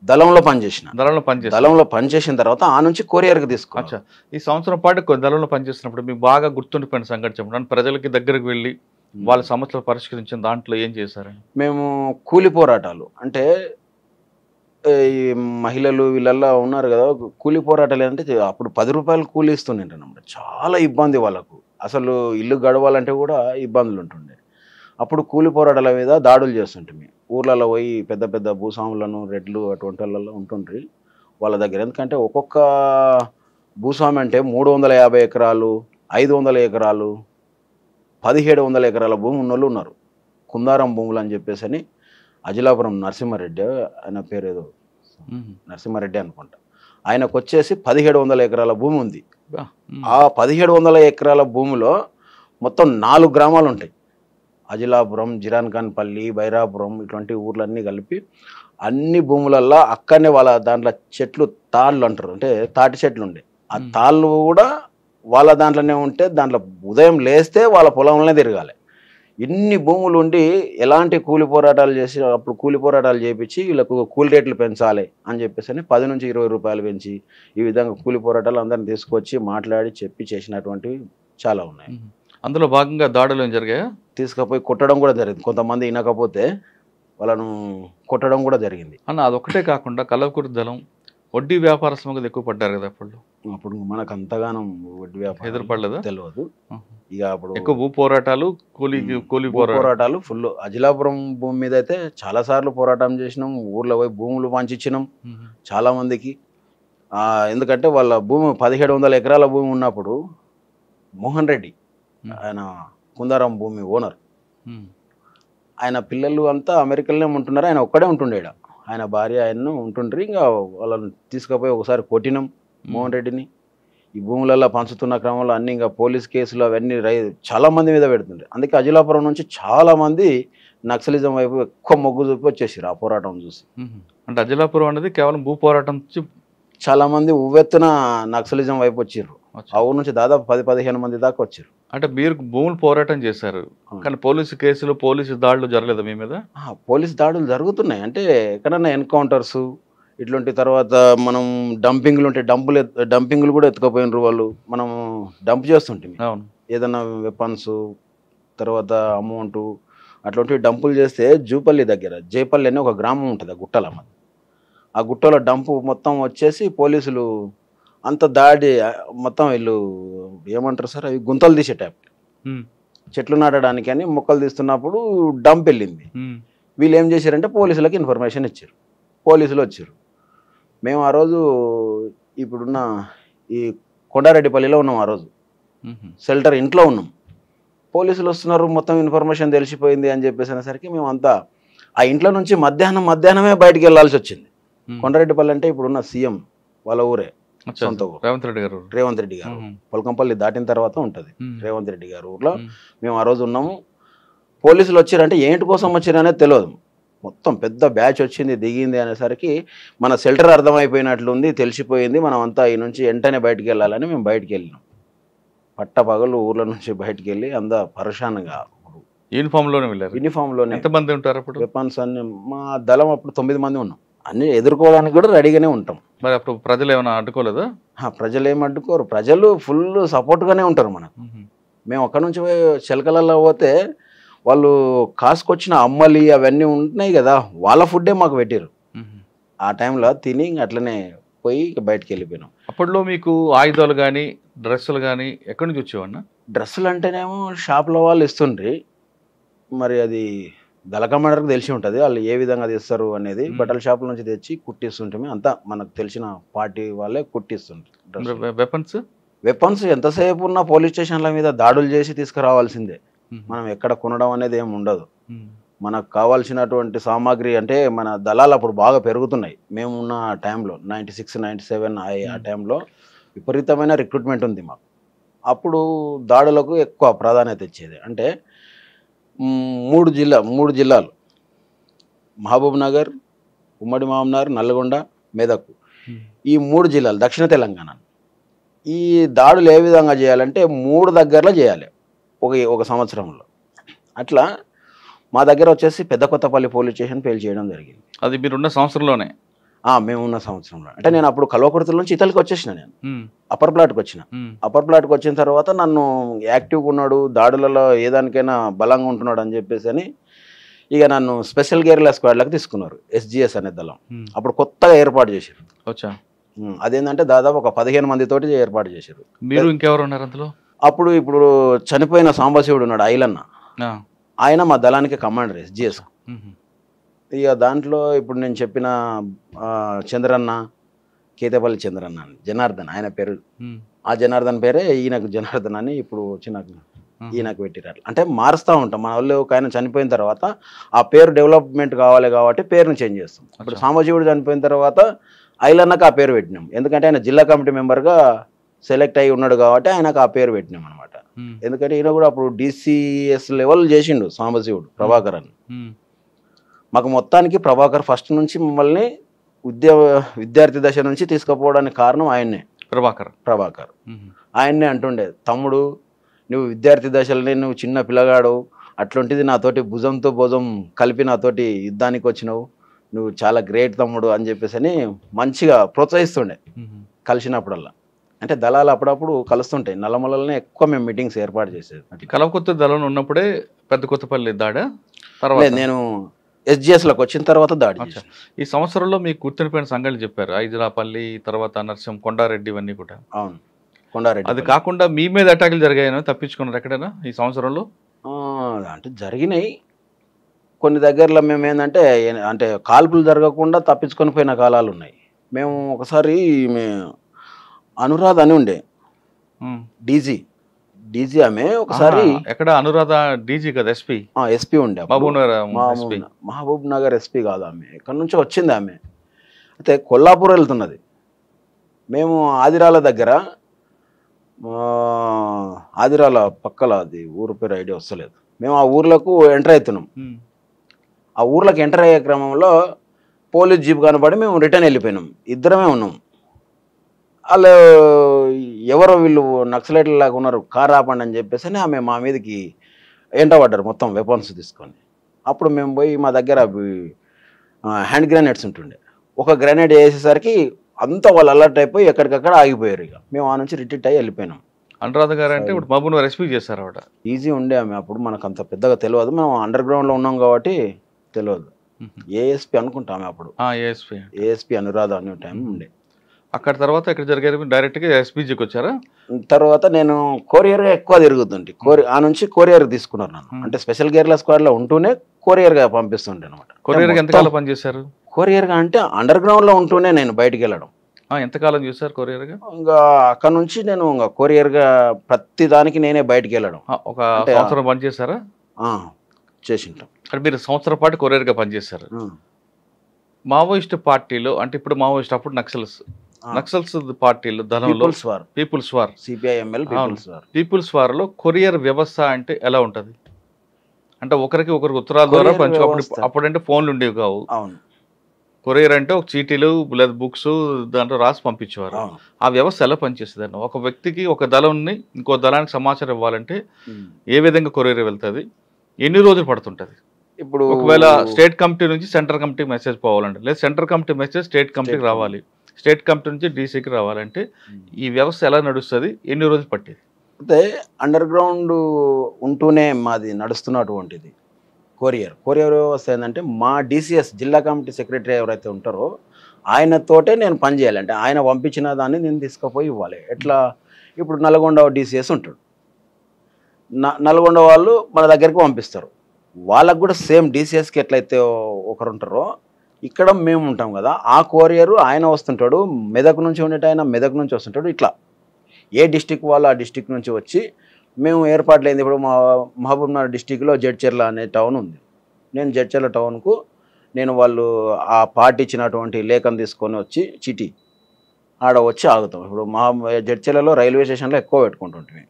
దళంలో పనిచేసిన తర్వాత ఆ నుంచి కొరియర్కి తీసుకున్నా. ఈ సంవత్సరం పాటు దళంలో పనిచేసినప్పుడు మీకు బాగా గుర్తుండిపోయిన సంఘటన చెప్పండి. ప్రజలకి దగ్గరకు వెళ్ళి వాళ్ళ సమస్యలు పరిష్కరించిన దాంట్లో ఏం చేశారని? మేము కూలి పోరాటాలు అంటే ఈ మహిళలు వీళ్ళల్లో ఉన్నారు కదా, కూలి పోరాటాలు ఏంటంటే అప్పుడు 10 రూపాయలు కూలి ఇస్తుండేనమాట. చాలా ఇబ్బంది వాళ్ళకు, అసలు ఇల్లు గడవాలంటే కూడా ఇబ్బందులు ఉంటుండే. అప్పుడు కూలి పోరాటాల మీద దాడులు చేస్తుంటే ఊర్లలో పోయి పెద్ద పెద్ద భూస్వాములను, రెడ్లు అటువంటి వాళ్ళలో ఉంటుండ్రి వాళ్ళ దగ్గర. ఎందుకంటే ఒక్కొక్క భూస్వామి అంటే 350 ఎకరాలు, 500 ఎకరాలు, 1700 ఎకరాల భూమి ఉన్నోళ్ళు ఉన్నారు. కుందారం భూములు అని చెప్పేసి అని అజిలాపురం నరసింహారెడ్డి, ఆయన పేరు ఏదో నరసింహారెడ్డి అనుకుంటా, ఆయనకు వచ్చేసి 1700 ఎకరాల భూమి ఉంది. ఆ 1700 ఎకరాల భూమిలో మొత్తం 4 గ్రామాలు ఉంటాయి. అజిలాపురం, జిరాన్ఖాన్పల్లి, బైరాపురం ఇటువంటి ఊర్లన్నీ కలిపి అన్ని భూములల్లో అక్కడనే వాళ్ళ దాంట్లో చెట్లు, తాళ్ళు అంటారు, అంటే తాటి చెట్లు ఉండే. ఆ తాళ్ళు కూడా వాళ్ళ దాంట్లోనే ఉంటే దాంట్లో ఉదయం లేస్తే వాళ్ళ పొలంలోనే తిరగాలి. ఇన్ని భూములు ఉండి ఎలాంటి కూలి పోరాటాలు చేసి అప్పుడు కూలి పోరాటాలు చేయించి వీళ్ళకు కూలి రేట్లు పెంచాలి అని చెప్పేసి 10 నుంచి 20 రూపాయలు పెంచి ఈ విధంగా కూలి పోరాటాలు అందరిని తీసుకొచ్చి మాట్లాడి చెప్పి చేసినటువంటివి చాలా ఉన్నాయి. అందులో భాగంగా దాడులు జరిగాయా? తీసుకుపోయి కొట్టడం కూడా జరిగింది. కొంతమంది వినకపోతే వాళ్ళను కొట్టడం కూడా జరిగింది అన్న. అదొక్కటే కాకుండా కల్వకుర్తి దళం వడ్డీ వ్యాపారస్తులు కదా ఎక్కువ పడ్డారు కదా అప్పుడు. అప్పుడు మనకు అంతగానం వడ్డీ వ్యాపారం ఎదురుపడలేదా? తెలియదు. ఇక అప్పుడు ఎక్కువ భూ పోరాటాలు, కూలీ పోరాటాలు ఫుల్. అజిలాపురం భూమి మీద అయితే చాలా సార్లు పోరాటం చేసినాం. ఊర్లో పోయి భూములు పంచిచ్చినాం చాలా మందికి. ఎందుకంటే వాళ్ళ భూమి 1700 ఎకరాల భూమి ఉన్నప్పుడు మోహన్ రెడ్డి ఆయన కుందారం భూమి ఓనర్, ఆయన పిల్లలు అంతా అమెరికాలోనే ఉంటున్నారు. ఆయన ఒక్కడే ఉంటుండేడ. ఆయన భార్య ఆయన్ను ఉంటుండ్రి. ఇంకా వాళ్ళని తీసుకుపోయి ఒకసారి కొట్టినాం మోహన్ రెడ్డిని. ఈ భూములలో పంచుతున్న క్రమంలో అన్ని ఇంకా పోలీస్ కేసులు అవన్నీ చాలా మంది మీద పెడుతుండే. అందుకే అజిలాపురం నుంచి చాలా మంది నక్సలిజం వైపు ఎక్కువ మొగ్గు చూపి వచ్చేసారు ఆ పోరాటం చూసి. అంటే అజిలాపురం అనేది కేవలం భూ పోరాటం చాలా మంది ఉవ్వెత్తున నక్సలిజం వైపు వచ్చారు. ఆ ఊరు నుంచి దాదాపు 10-15 మంది దాకా వచ్చారు. అంటే మీరు భూములు పోరాటం చేశారు కానీ పోలీసు కేసులు, పోలీసు దాడులు జరగలేదు మీ మీద? పోలీసు దాడులు జరుగుతున్నాయి. అంటే ఎక్కడన్నా ఎన్కౌంటర్స్ ఇట్లాంటి, తర్వాత మనం డంపింగ్లు ఉంటే డంపింగ్లు కూడా ఎత్తుకపోయినరు వాళ్ళు. మనం డంప్ చేస్తుంటే ఏదన్నా వెపన్స్, తర్వాత అమౌంట్ అట్లాంటివి డంపులు చేస్తే జూపల్లి దగ్గర జైపల్లి అనే ఒక గ్రామం ఉంటుంది ఆ గుట్టల. ఆ గుట్టలో డంపు మొత్తం వచ్చేసి పోలీసులు అంత దాడి మొత్తం వీళ్ళు ఏమంటారు సార్, అవి గుంతలు తీసే టైప్, చెట్లు నాటడానికి అని మొక్కలు తీస్తున్నప్పుడు డంప్ వెళ్ళింది. వీళ్ళు ఏం చేశారంటే పోలీసులకు ఇన్ఫర్మేషన్ ఇచ్చారు. పోలీసులు వచ్చారు. మేము ఆ రోజు ఇప్పుడున్న ఈ కొండారెడ్డిపల్లిలో ఉన్నాం. ఆ రోజు షెల్టర్ ఇంట్లో ఉన్నాం. పోలీసులు వస్తున్నారు, మొత్తం ఇన్ఫర్మేషన్ తెలిసిపోయింది అని చెప్పేసి అనేసరికి మేము అంతా ఆ ఇంట్లో నుంచి మధ్యాహ్నమే బయటికి వెళ్ళాల్సి వచ్చింది. కొండారెడ్డిపల్లి అంటే ఇప్పుడున్న సీఎం వాళ్ళ ఊరే, సొంత ఊరు. రేవంత్ రెడ్డి గారు పొలకంపల్లి దాటిన తర్వాత ఉంటుంది రేవంత్ రెడ్డి గారు ఊర్లో. మేము ఆ రోజు ఉన్నాము. పోలీసులు వచ్చారంటే ఏంటి కోసం వచ్చారనేది తెలియదు. మొత్తం పెద్ద బ్యాచ్ వచ్చింది, దిగింది అనేసరికి మన షెల్టర్ అర్థమైపోయినట్లుంది, తెలిసిపోయింది. మనం అంతా ఈ నుంచి వెంటనే బయటికి వెళ్ళాలని మేము బయటికి వెళ్ళినాం. పట్టపగలు ఊర్ల నుంచి బయటికి వెళ్ళి అంతా పరేషాన్గా యూనిఫామ్లోనే వెళ్ళారు. యూనిఫామ్లోనే. ఎంతమంది ఉంటారు అప్పుడు? వెపన్స్ అన్ని మా దళం అప్పుడు 9 మంది ఉన్నాం. అన్ని ఎదుర్కోవడానికి కూడా రెడీగానే ఉంటాం. మరి అప్పుడు ప్రజలు ఏమైనా అడ్డుకోలేదా? ప్రజలు ఏమి అడ్డుకోరు. ప్రజలు ఫుల్ సపోర్ట్గానే ఉంటారు మనకు. మేము అక్కడ నుంచి చిలకలలో పోతే వాళ్ళు కాసుకొచ్చిన అమ్మలి అవన్నీ ఉంటున్నాయి కదా, వాళ్ళ ఫుడ్డే మాకు పెట్టారు. ఆ టైంలో తిని అట్లనే పోయి బయటకు వెళ్ళిపోయినాం. అప్పట్లో మీకు ఆయుధాలు కానీ డ్రెస్సులు కానీ ఎక్కడి నుంచి వచ్చేవన్నా? డ్రెస్సులు అంటేనేమో షాప్లో వాళ్ళు ఇస్తుండ్రి. మరి అది దళకమాండర్కి తెలిసి ఉంటుంది వాళ్ళు ఏ విధంగా తీస్తారు అనేది. బట్టల షాపుల నుంచి తెచ్చి కుట్టిస్తుంటే అంతా మనకు తెలిసిన పార్టీ వాళ్ళే కుట్టిస్తుంటారు. వెపన్స్ ఎంతసేపు ఉన్న పోలీస్ స్టేషన్ల మీద దాడులు చేసి తీసుకురావాల్సిందే. మనం ఎక్కడ కొనడం అనేది ఏమి ఉండదు. మనకు కావాల్సినటువంటి సామాగ్రి అంటే మన దళాలు అప్పుడు బాగా పెరుగుతున్నాయి. మేము ఉన్న టైంలో 96, 97 ఆ టైంలో విపరీతమైన రిక్రూట్మెంట్ ఉంది మాకు. అప్పుడు దాడులకు ఎక్కువ ప్రాధాన్యత ఇచ్చేది. అంటే 3 జిల్లాలు మహబూబ్ నగర్, ఉమ్మడి మహబూబ్నగర్, నల్గొండ, మెదక్, ఈ 3 జిల్లాలు దక్షిణ తెలంగాణ. ఈ దాడులు ఏ విధంగా చేయాలంటే 3 దగ్గరలో చేయాలి ఒక సంవత్సరంలో. అట్లా మా దగ్గర వచ్చేసి పెద్ద కొత్తపల్లి పోలీస్ స్టేషన్ పేల్ చేయడం జరిగింది. అది మీరున్న సంవత్సరంలోనే? మేమున్న సంవత్సరంలో. అంటే నేను అప్పుడు కల్వకుర్తి నుంచి ఇతలికి వచ్చేసిన. నేను అప్పర్ ప్లాట్కి వచ్చిన. అప్పర్ ప్లాట్కి వచ్చిన తర్వాత నన్ను యాక్టివ్గా ఉన్నాడు, దాడులలో ఏదానికైనా బలంగా ఉంటున్నాడు అని చెప్పేసి అని ఇక నన్ను స్పెషల్ గేర్ల స్క్వాడ్లకు తీసుకున్నారు. SGS అనే దళం అప్పుడు కొత్తగా ఏర్పాటు చేశారు. అదేంటంటే దాదాపు ఒక 15 మందితోటి ఏర్పాటు చేశారు. మీరు ఇంకెవరు ఉన్నారు అందులో? ఇప్పుడు చనిపోయిన సాంబశివుడు ఉన్నాడు, ఐలన్న, ఆయన మా దళానికి కమాండర్ SGS. ఇక దాంట్లో ఇప్పుడు నేను చెప్పిన చంద్రన్న, కేతపల్లి చంద్రన్న అని, జనార్దన్ ఆయన పేరు. ఆ జనార్దన్ పేరే ఈయనకు జనార్దన్ అని ఇప్పుడు వచ్చిన ఈయనకు పెట్టిరారు. అంటే మారుస్తూ ఉంటాం. మన వాళ్ళు ఒక ఆయన చనిపోయిన తర్వాత ఆ పేరు డెవలప్మెంట్ కావాలి కాబట్టి పేరును చేంజ్ చేస్తాం. ఇప్పుడు సాంబశివుడు చనిపోయిన తర్వాత ఐలన్నకు ఆ పేరు పెట్టినాం. ఎందుకంటే ఆయన జిల్లా కమిటీ మెంబర్గా సెలెక్ట్ అయ్యి ఉన్నాడు కాబట్టి ఆయనకు ఆ పేరు పెట్టినాం అనమాట. ఎందుకంటే ఈయన కూడా అప్పుడు DCS లెవెల్ చేసిండు సాంబశివుడు, ప్రభాకర్ అని. మాకు మొత్తానికి ప్రభాకర్ ఫస్ట్ నుంచి మమ్మల్ని విద్యార్థి దశ నుంచి తీసుకుపోవడానికి కారణం ఆయన్నే, ప్రభాకర్. ఆయన్నే అంటుండే, తమ్ముడు నువ్వు విద్యార్థి దశలోనే నువ్వు చిన్న పిల్లగాడు, అట్లాంటిది నాతోటి భుజంతో భుజం కలిపి నాతోటి యుద్ధానికి వచ్చినావు, నువ్వు చాలా గ్రేట్ తమ్ముడు అని చెప్పేసి అని మంచిగా ప్రోత్సహిస్తుండే కలిసినప్పుడల్లా. అంటే దళాలు అప్పుడప్పుడు కలుస్తుంటాయి. నల్లమలలోనే ఎక్కువ మేము మీటింగ్స్ ఏర్పాటు చేసేది. కల్వకుర్తి దళం ఉన్నప్పుడే పెద్ద కొత్తపల్లి దాడా? నేను ఎస్జిఎస్లోకి వచ్చిన తర్వాత దాడి అచ్చా. చేశారు. ఈ సంవత్సరంలో మీకు గుర్తుండిపోయిన సంఘటనలు చెప్పారు. ఐదులాపల్లి, తర్వాత నర్సం, కొండారెడ్డి ఇవన్నీ కూడా. అవును, కొండారెడ్డి అది కాకుండా మీ మీద అటాకులు జరిగాయని తప్పించుకున్నారు ఎక్కడైనా ఈ సంవత్సరంలో? అంటే జరిగినాయి కొన్ని దగ్గరలో. మేము ఏంటంటే అంటే కాల్పులు జరగకుండా తప్పించుకొని పోయిన కాలాలు ఉన్నాయి. మేము ఒకసారి అనురాధ అని ఉండే డీజీ ఆమె ఒకసారి ఎక్కడ అనురాధ డీజీ కదా, ఎస్పీ ఎస్పీ ఉండే మహబూబ్ నగర్ ఎస్పీ కాదు ఆమె, ఇక్కడ నుంచి వచ్చింది ఆమె. అయితే కొల్లాపూర్ వెళ్తున్నది. మేము ఆదిరాల దగ్గర, ఆదిరాల పక్కల, అది ఊరు పేరు ఐడియా వస్తలేదు, మేము ఆ ఊర్లకు ఎంటర్ అవుతున్నాం. ఆ ఊర్లోకి ఎంటర్ అయ్యే క్రమంలో పోలీస్ జీప్ కనబడి మేము రిటర్న్ వెళ్ళిపోయినాం. ఇద్దరమే ఉన్నాం. వాళ్ళు ఎవరో వీళ్ళు నక్సలైట్లు లాగా ఉన్నారు, కార్ ఆపండి అని చెప్పేసి ఆమె మా మీదకి ఎంటబడ్డారు మొత్తం వెపన్స్ తీసుకొని. అప్పుడు మేము పోయి మా దగ్గర హ్యాండ్ గ్రెనేడ్స్ ఉంటుండే, ఒక గ్రెనేడ్ వేసేసరికి అంతా వాళ్ళు అలర్ట్ అయిపోయి ఎక్కడికక్కడ ఆగిపోయారు. ఇక మేము ఆ నుంచి రిట్రీట్ అయ్యి వెళ్ళిపోయినాం. అనురాధ గారు అంటే ఇప్పుడు మహబూబ్ నగర్ ఎస్పీ చేశారు ఆవిడ. ఈజీ ఉండే ఆమె, అప్పుడు మనకు అంత పెద్దగా తెలియదు, మనం అండర్ గ్రౌండ్లో ఉన్నాం కాబట్టి తెలియదు. ఏఎస్పీ అనుకుంటామే అప్పుడు, ఏఎస్పీ అనురాధ అనే టైం ఉండే. అక్కడ తర్వాత ఎక్కడ జరిగారు? డైరెక్ట్గా ఎస్పీజీకి వచ్చారా? తర్వాత నేను కొరియర్గా ఎక్కువ తిరుగుతుంటే ఆ నుంచి కొరియర్ తీసుకున్నారు నన్ను. అంటే స్పెషల్ గేర్ల స్క్వాడ్లో ఉంటూనే కొరియర్గా పంపిస్తుండే అనమాట. కొరియర్గా ఎంతకాలం పనిచేశారు? కొరియర్గా అంటే అండర్ గ్రౌండ్లో ఉంటూనే నేను బయటికి వెళ్ళడం. ఎంతకాలం చేశారు కొరియర్గా? ఇంకా అక్కడ నుంచి నేను ఇంకా కొరియర్గా ప్రతి దానికి నేనే బయటికి వెళ్ళడం. ఒక సంవత్సరం పనిచేశారా? చేసింటాం. అంటే మీరు సంవత్సరం పాటు కొరియర్గా పనిచేశారు. మావోయిస్ట్ పార్టీలో, అంటే ఇప్పుడు మావోయిస్ట్, అప్పుడు నక్సల్స్ పార్టీలు ధనంలో పీపుల్స్ వార్, సిపిఐఎంఎల్ పీపుల్స్ వార్లో కొరియర్ వ్యవస్థ అంటే ఎలా ఉంటుంది? అంటే ఒకరికి ఉత్తరాల ద్వారా అప్పుడంటే ఫోన్లు ఉండేవి కావు. అవును. కొరియర్ అంటే ఒక చీటీలు లేదా బుక్స్ దాంట్లో రాసి పంపించేవారు. ఆ వ్యవస్థ ఎలా పనిచేస్తుంది అన్న? ఒక వ్యక్తికి ఒక దళాన్ని ఇంకో దళానికి సమాచారం ఇవ్వాలంటే ఏ విధంగా కొరియర్ వెళ్తుంది, ఎన్ని రోజులు పడుతుంటుంది? ఇప్పుడు ఒకవేళ స్టేట్ కమిటీ నుంచి సెంట్రల్ కమిటీకి మెసేజ్ పోవాలంటే, లేదా సెంట్రల్ కమిటీ మెసేజ్ స్టేట్ కమిటీకి రావాలి, స్టేట్ కమిటీ నుంచి డీసీకి రావాలంటే ఈ వ్యవస్థ ఎలా నడుస్తుంది, ఎన్ని రోజులు పట్టేది? అయితే అండర్ గ్రౌండ్ ఉంటూనే మాది నడుస్తున్నటువంటిది కొరియర్ వ్యవస్థ. ఏంటంటే మా డీసీఎస్ జిల్లా కమిటీ సెక్రటరీ ఎవరైతే ఉంటారో ఆయనతోటే నేను పని చేయాలి. అంటే ఆయన పంపించిన దాన్ని నేను తీసుకుపోయి ఇవ్వాలి. ఎట్లా, ఇప్పుడు నల్గొండ డీసీఎస్ ఉంటాడు, నల్గొండ వాళ్ళు మన దగ్గరికి పంపిస్తారు. వాళ్ళకు కూడా సేమ్ డీసీఎస్కి ఎట్లయితే ఒకరు ఉంటారో ఇక్కడ మేము ఉంటాం కదా, ఆ కొరియరు ఆయన వస్తుంటాడు. మెదక్ నుంచి ఉండేట ఆయన మెదక్ నుంచి వస్తుంటాడు. ఇట్లా ఏ డిస్టిక్ వాళ్ళు ఆ డిస్టిక్ నుంచి వచ్చి మేము ఏర్పాట్లు అయింది. ఇప్పుడు మా మహబూబ్నగర్ డిస్టిక్లో జడ్చెర్ల అనే టౌన్ ఉంది. నేను జడ్చెర్ల టౌన్కు వాళ్ళు ఆ పార్టీ ఇచ్చినటువంటి లేఖను తీసుకొని వచ్చి చిటి ఆడ వచ్చి ఆగుతాం. ఇప్పుడు మా జడ్చెర్లలో రైల్వే స్టేషన్లో ఎక్కువ పెట్టుకుంటుంటాం.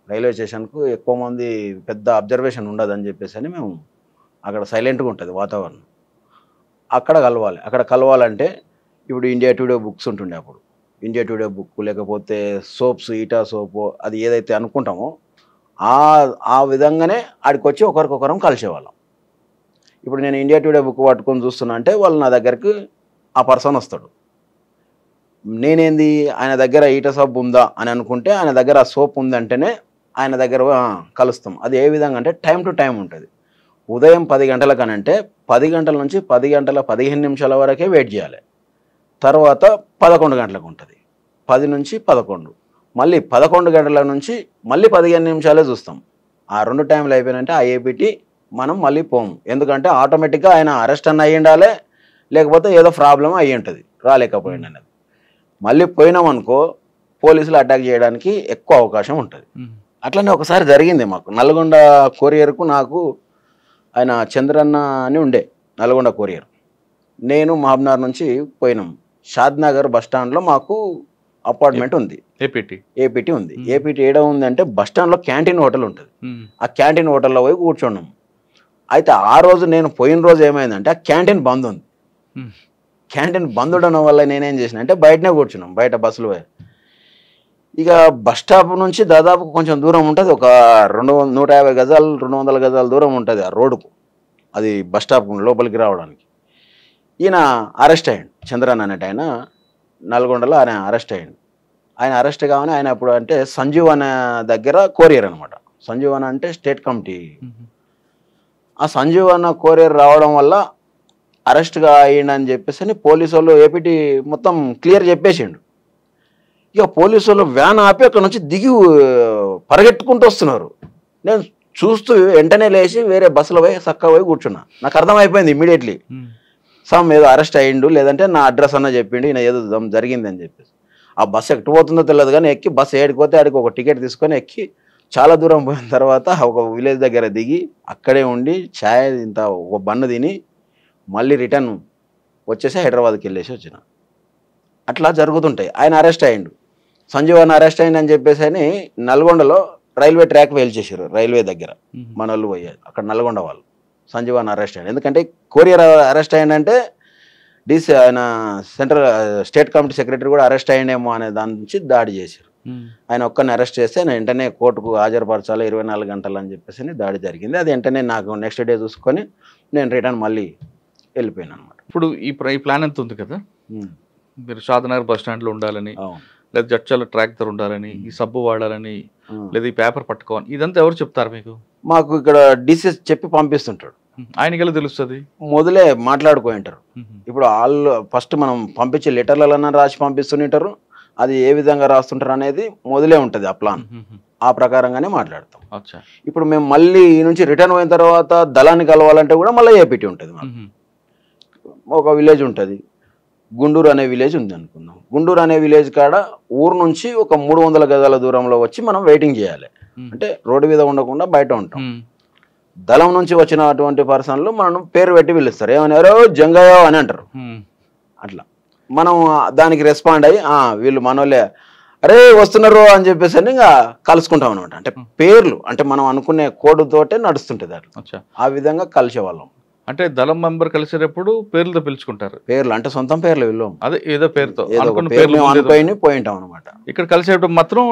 రైల్వే స్టేషన్కు ఎక్కువ మంది పెద్ద అబ్జర్వేషన్ ఉండదని చెప్పేసి అని మేము అక్కడ సైలెంట్గా ఉంటుంది వాతావరణం. అక్కడ కలవాలి. అక్కడ కలవాలంటే ఇప్పుడు ఇండియా టుడే బుక్స్ ఉంటుండే, అప్పుడు ఇండియా టుడే బుక్, లేకపోతే సోప్స్, ఈటా సోపు, అది ఏదైతే అనుకుంటామో ఆ విధంగానే ఆడికి వచ్చి ఒకరికొకరం కలిసేవాళ్ళం. ఇప్పుడు నేను ఇండియా టుడే బుక్ పట్టుకొని చూస్తున్నా అంటే వాళ్ళు నా దగ్గరికి ఆ పర్సన్ వస్తాడు. నేనేంది ఆయన దగ్గర ఈటా సోప్ ఉందా అని అనుకుంటే ఆయన దగ్గర ఆ సోప్ ఉందంటేనే ఆయన దగ్గర కలుస్తాం. అది ఏ విధంగా అంటే టైం టు టైం ఉంటుంది. ఉదయం 10 గంటలకనంటే 10 గంటల నుంచి 10 గంటల 15 నిమిషాల వరకే వెయిట్ చేయాలి. తర్వాత 11 గంటలకు ఉంటుంది, 10 నుంచి 11, మళ్ళీ 11 గంటల నుంచి మళ్ళీ 15 నిమిషాలే చూస్తాం. ఆ 2 టైంలు అయిపోయినంటే ఆ ఏపీటీ మనం మళ్ళీ పోము. ఎందుకంటే ఆటోమేటిక్గా ఆయన అరెస్ట్ అన్న అయ్యి ఉండాలి, లేకపోతే ఏదో ప్రాబ్లం అయ్యి ఉంటుంది, రాలేకపోయింది అనేది. మళ్ళీ పోయినామనుకో పోలీసులు అటాక్ చేయడానికి ఎక్కువ అవకాశం ఉంటుంది. అట్లనే ఒకసారి జరిగింది మాకు నల్గొండ కొరియర్కు. నాకు ఆయన చంద్రన్న అని ఉండే నల్గొండ కొరియర్. నేను మహబూబ్నగర్ నుంచి పోయినాం. షాద్నగర్ బస్టాండ్లో మాకు అపార్ట్మెంట్ ఉంది, ఏపీటీ ఉంది. ఏపీటీ ఏడ ఉంది అంటే బస్టాండ్లో క్యాంటీన్ హోటల్ ఉంటుంది. ఆ క్యాంటీన్ హోటల్లో పోయి కూర్చున్నాం. అయితే ఆ రోజు నేను పోయిన రోజు ఏమైందంటే ఆ క్యాంటీన్ బంద్ ఉంది. క్యాంటీన్ బంద్ ఉండడం వల్ల నేనేం చేసిన అంటే బయటనే కూర్చున్నాం, బయట బస్సులు పోయి. ఇక బస్ స్టాప్ నుంచి దాదాపు కొంచెం దూరం ఉంటుంది, ఒక 150 గజాలు 200 గజాల దూరం ఉంటుంది ఆ రోడ్డుకు, అది బస్ స్టాప్ లోపలికి రావడానికి. ఈయన అరెస్ట్ అయ్యాడు, చంద్రన్ అనేట ఆయన నల్గొండలో ఆయన అరెస్ట్ అయ్యాడు. ఆయన అరెస్ట్ కావని ఆయన అప్పుడు అంటే సంజీవ్ అనే దగ్గర కొరియర్ అనమాట. సంజీవ్ అన్న అంటే స్టేట్ కమిటీ ఆ సంజీవ్ అన్న కొరియర్ రావడం వల్ల అరెస్ట్గా అయ్యిండని చెప్పేసి పోలీసు వాళ్ళు ఏపీటీ మొత్తం క్లియర్ చెప్పేసిండు. ఇక పోలీసు వాళ్ళు వ్యాన్ ఆపి అక్కడ నుంచి దిగి పరిగెట్టుకుంటూ వస్తున్నారు. నేను చూస్తూ వెంటనే లేచి వేరే బస్సులో పోయి చక్కగా పోయి కూర్చున్నా. నాకు అర్థమైపోయింది ఇమ్మీడియట్లీ సమ్ ఏదో అరెస్ట్ అయ్యిండు, లేదంటే నా అడ్రస్ అన్న చెప్పిండు, ఈయన ఏదో జరిగింది అని చెప్పేసి. ఆ బస్సు ఎట్టుపోతుందో తెలియదు కానీ ఎక్కి బస్సు ఏడిపోతే ఆడికి ఒక టికెట్ తీసుకొని ఎక్కి చాలా దూరం పోయిన తర్వాత ఒక విలేజ్ దగ్గర దిగి అక్కడే ఉండి ఛాయ్ ఇంత ఒక బన్ను తిని మళ్ళీ రిటర్న్ వచ్చేసి హైదరాబాద్కి వెళ్ళేసి వచ్చిన. అట్లా జరుగుతుంటాయి. ఆయన అరెస్ట్ అయ్యిండు, సంజీవ్ అన్న అరెస్ట్ అయ్యింది అని చెప్పేసి అని నల్గొండలో రైల్వే ట్రాక్ వేల్చేసారు. రైల్వే దగ్గర మన వాళ్ళు పోయారు, అక్కడ నల్గొండ వాళ్ళు సంజీవ్ అన్న అరెస్ట్ అయ్యింది. ఎందుకంటే కొరియర్ అరెస్ట్ అయ్యిందంటే డీసీ ఆయన సెంట్రల్ స్టేట్ కమిటీ సెక్రటరీ కూడా అరెస్ట్ అయ్యిండేమో అనే దాని నుంచి దాడి చేశారు. ఆయన ఒక్కరిని అరెస్ట్ చేస్తే నేను వెంటనే కోర్టుకు హాజరుపరచాలి 24 గంటలు అని చెప్పేసి దాడి జరిగింది. అది వెంటనే నాకు నెక్స్ట్ డే చూసుకొని నేను రిటర్న్ మళ్ళీ వెళ్ళిపోయాను అనమాట. ఇప్పుడు ఈ ప్లాన్ ఎంత ఉంది కదా, మీరు షాద్నగర్ బస్ స్టాండ్లో ఉండాలని, లేదా జడ్చర్ల ట్రాక్ దగ్గర ఉండాలని, ఈ సబ్బు వాడాలని, లేదా ఈ పేపర్ పట్టుకోవాలి, ఇదంతా ఎవరు చెప్తారు మీకు? మాకు ఇక్కడ డీసీఎస్ చెప్పి పంపిస్తుంటాడు. ఆయనకి ఎలా తెలుస్తుంది? మొదలే మాట్లాడుకుని ఉంటారు. ఇప్పుడు వాళ్ళు ఫస్ట్ మనం పంపించే లెటర్లన్నా రాసి పంపిస్తుంటారు, అది ఏ విధంగా రాస్తుంటారు అనేది మొదలే ఉంటుంది ఆ ప్లాన్. ఆ ప్రకారంగానే మాట్లాడతాం. ఇప్పుడు మేము మళ్ళీ ఈ నుంచి రిటర్న్ అయిన తర్వాత దళాన్ని కలవాలంటే కూడా మళ్ళీ ఏపీటీ ఉంటుంది. ఒక విలేజ్ ఉంటుంది, గుండూరు అనే విలేజ్ ఉంది అనుకుందాం. గుండూరు అనే విలేజ్ కాడ ఊరు నుంచి ఒక 300 గజాల దూరంలో వచ్చి మనం వెయిటింగ్ చేయాలి. అంటే రోడ్డు మీద ఉండకుండా బయట ఉంటాం. దళం నుంచి వచ్చినటువంటి పర్సన్లు మనం పేరు పెట్టి పిలుస్తారు, ఏమన్నారు జంగయ్య అని అంటారు. అట్లా మనం దానికి రెస్పాండ్ అయ్యి వీళ్ళు మనోళ్ళే అరే వస్తున్నారు అని చెప్పేసి అని ఇంకా కలుసుకుంటాం అనమాట. అంటే పేర్లు అంటే మనం అనుకునే కోడ్తోటే నడుస్తుంటుంది అట్లా. ఆ విధంగా కలిసేవాళ్ళం. అంటే దళం మెంబర్ కలిసేటప్పుడు పేర్లతో పిలుచుకుంటారు. పేర్లు అంటే సొంతం పేర్లు వీళ్ళు, అదే ఏదో పేరుతో అనుకుని పోయింటాం అనమాట. ఇక్కడ కలిసేటప్పుడు మాత్రం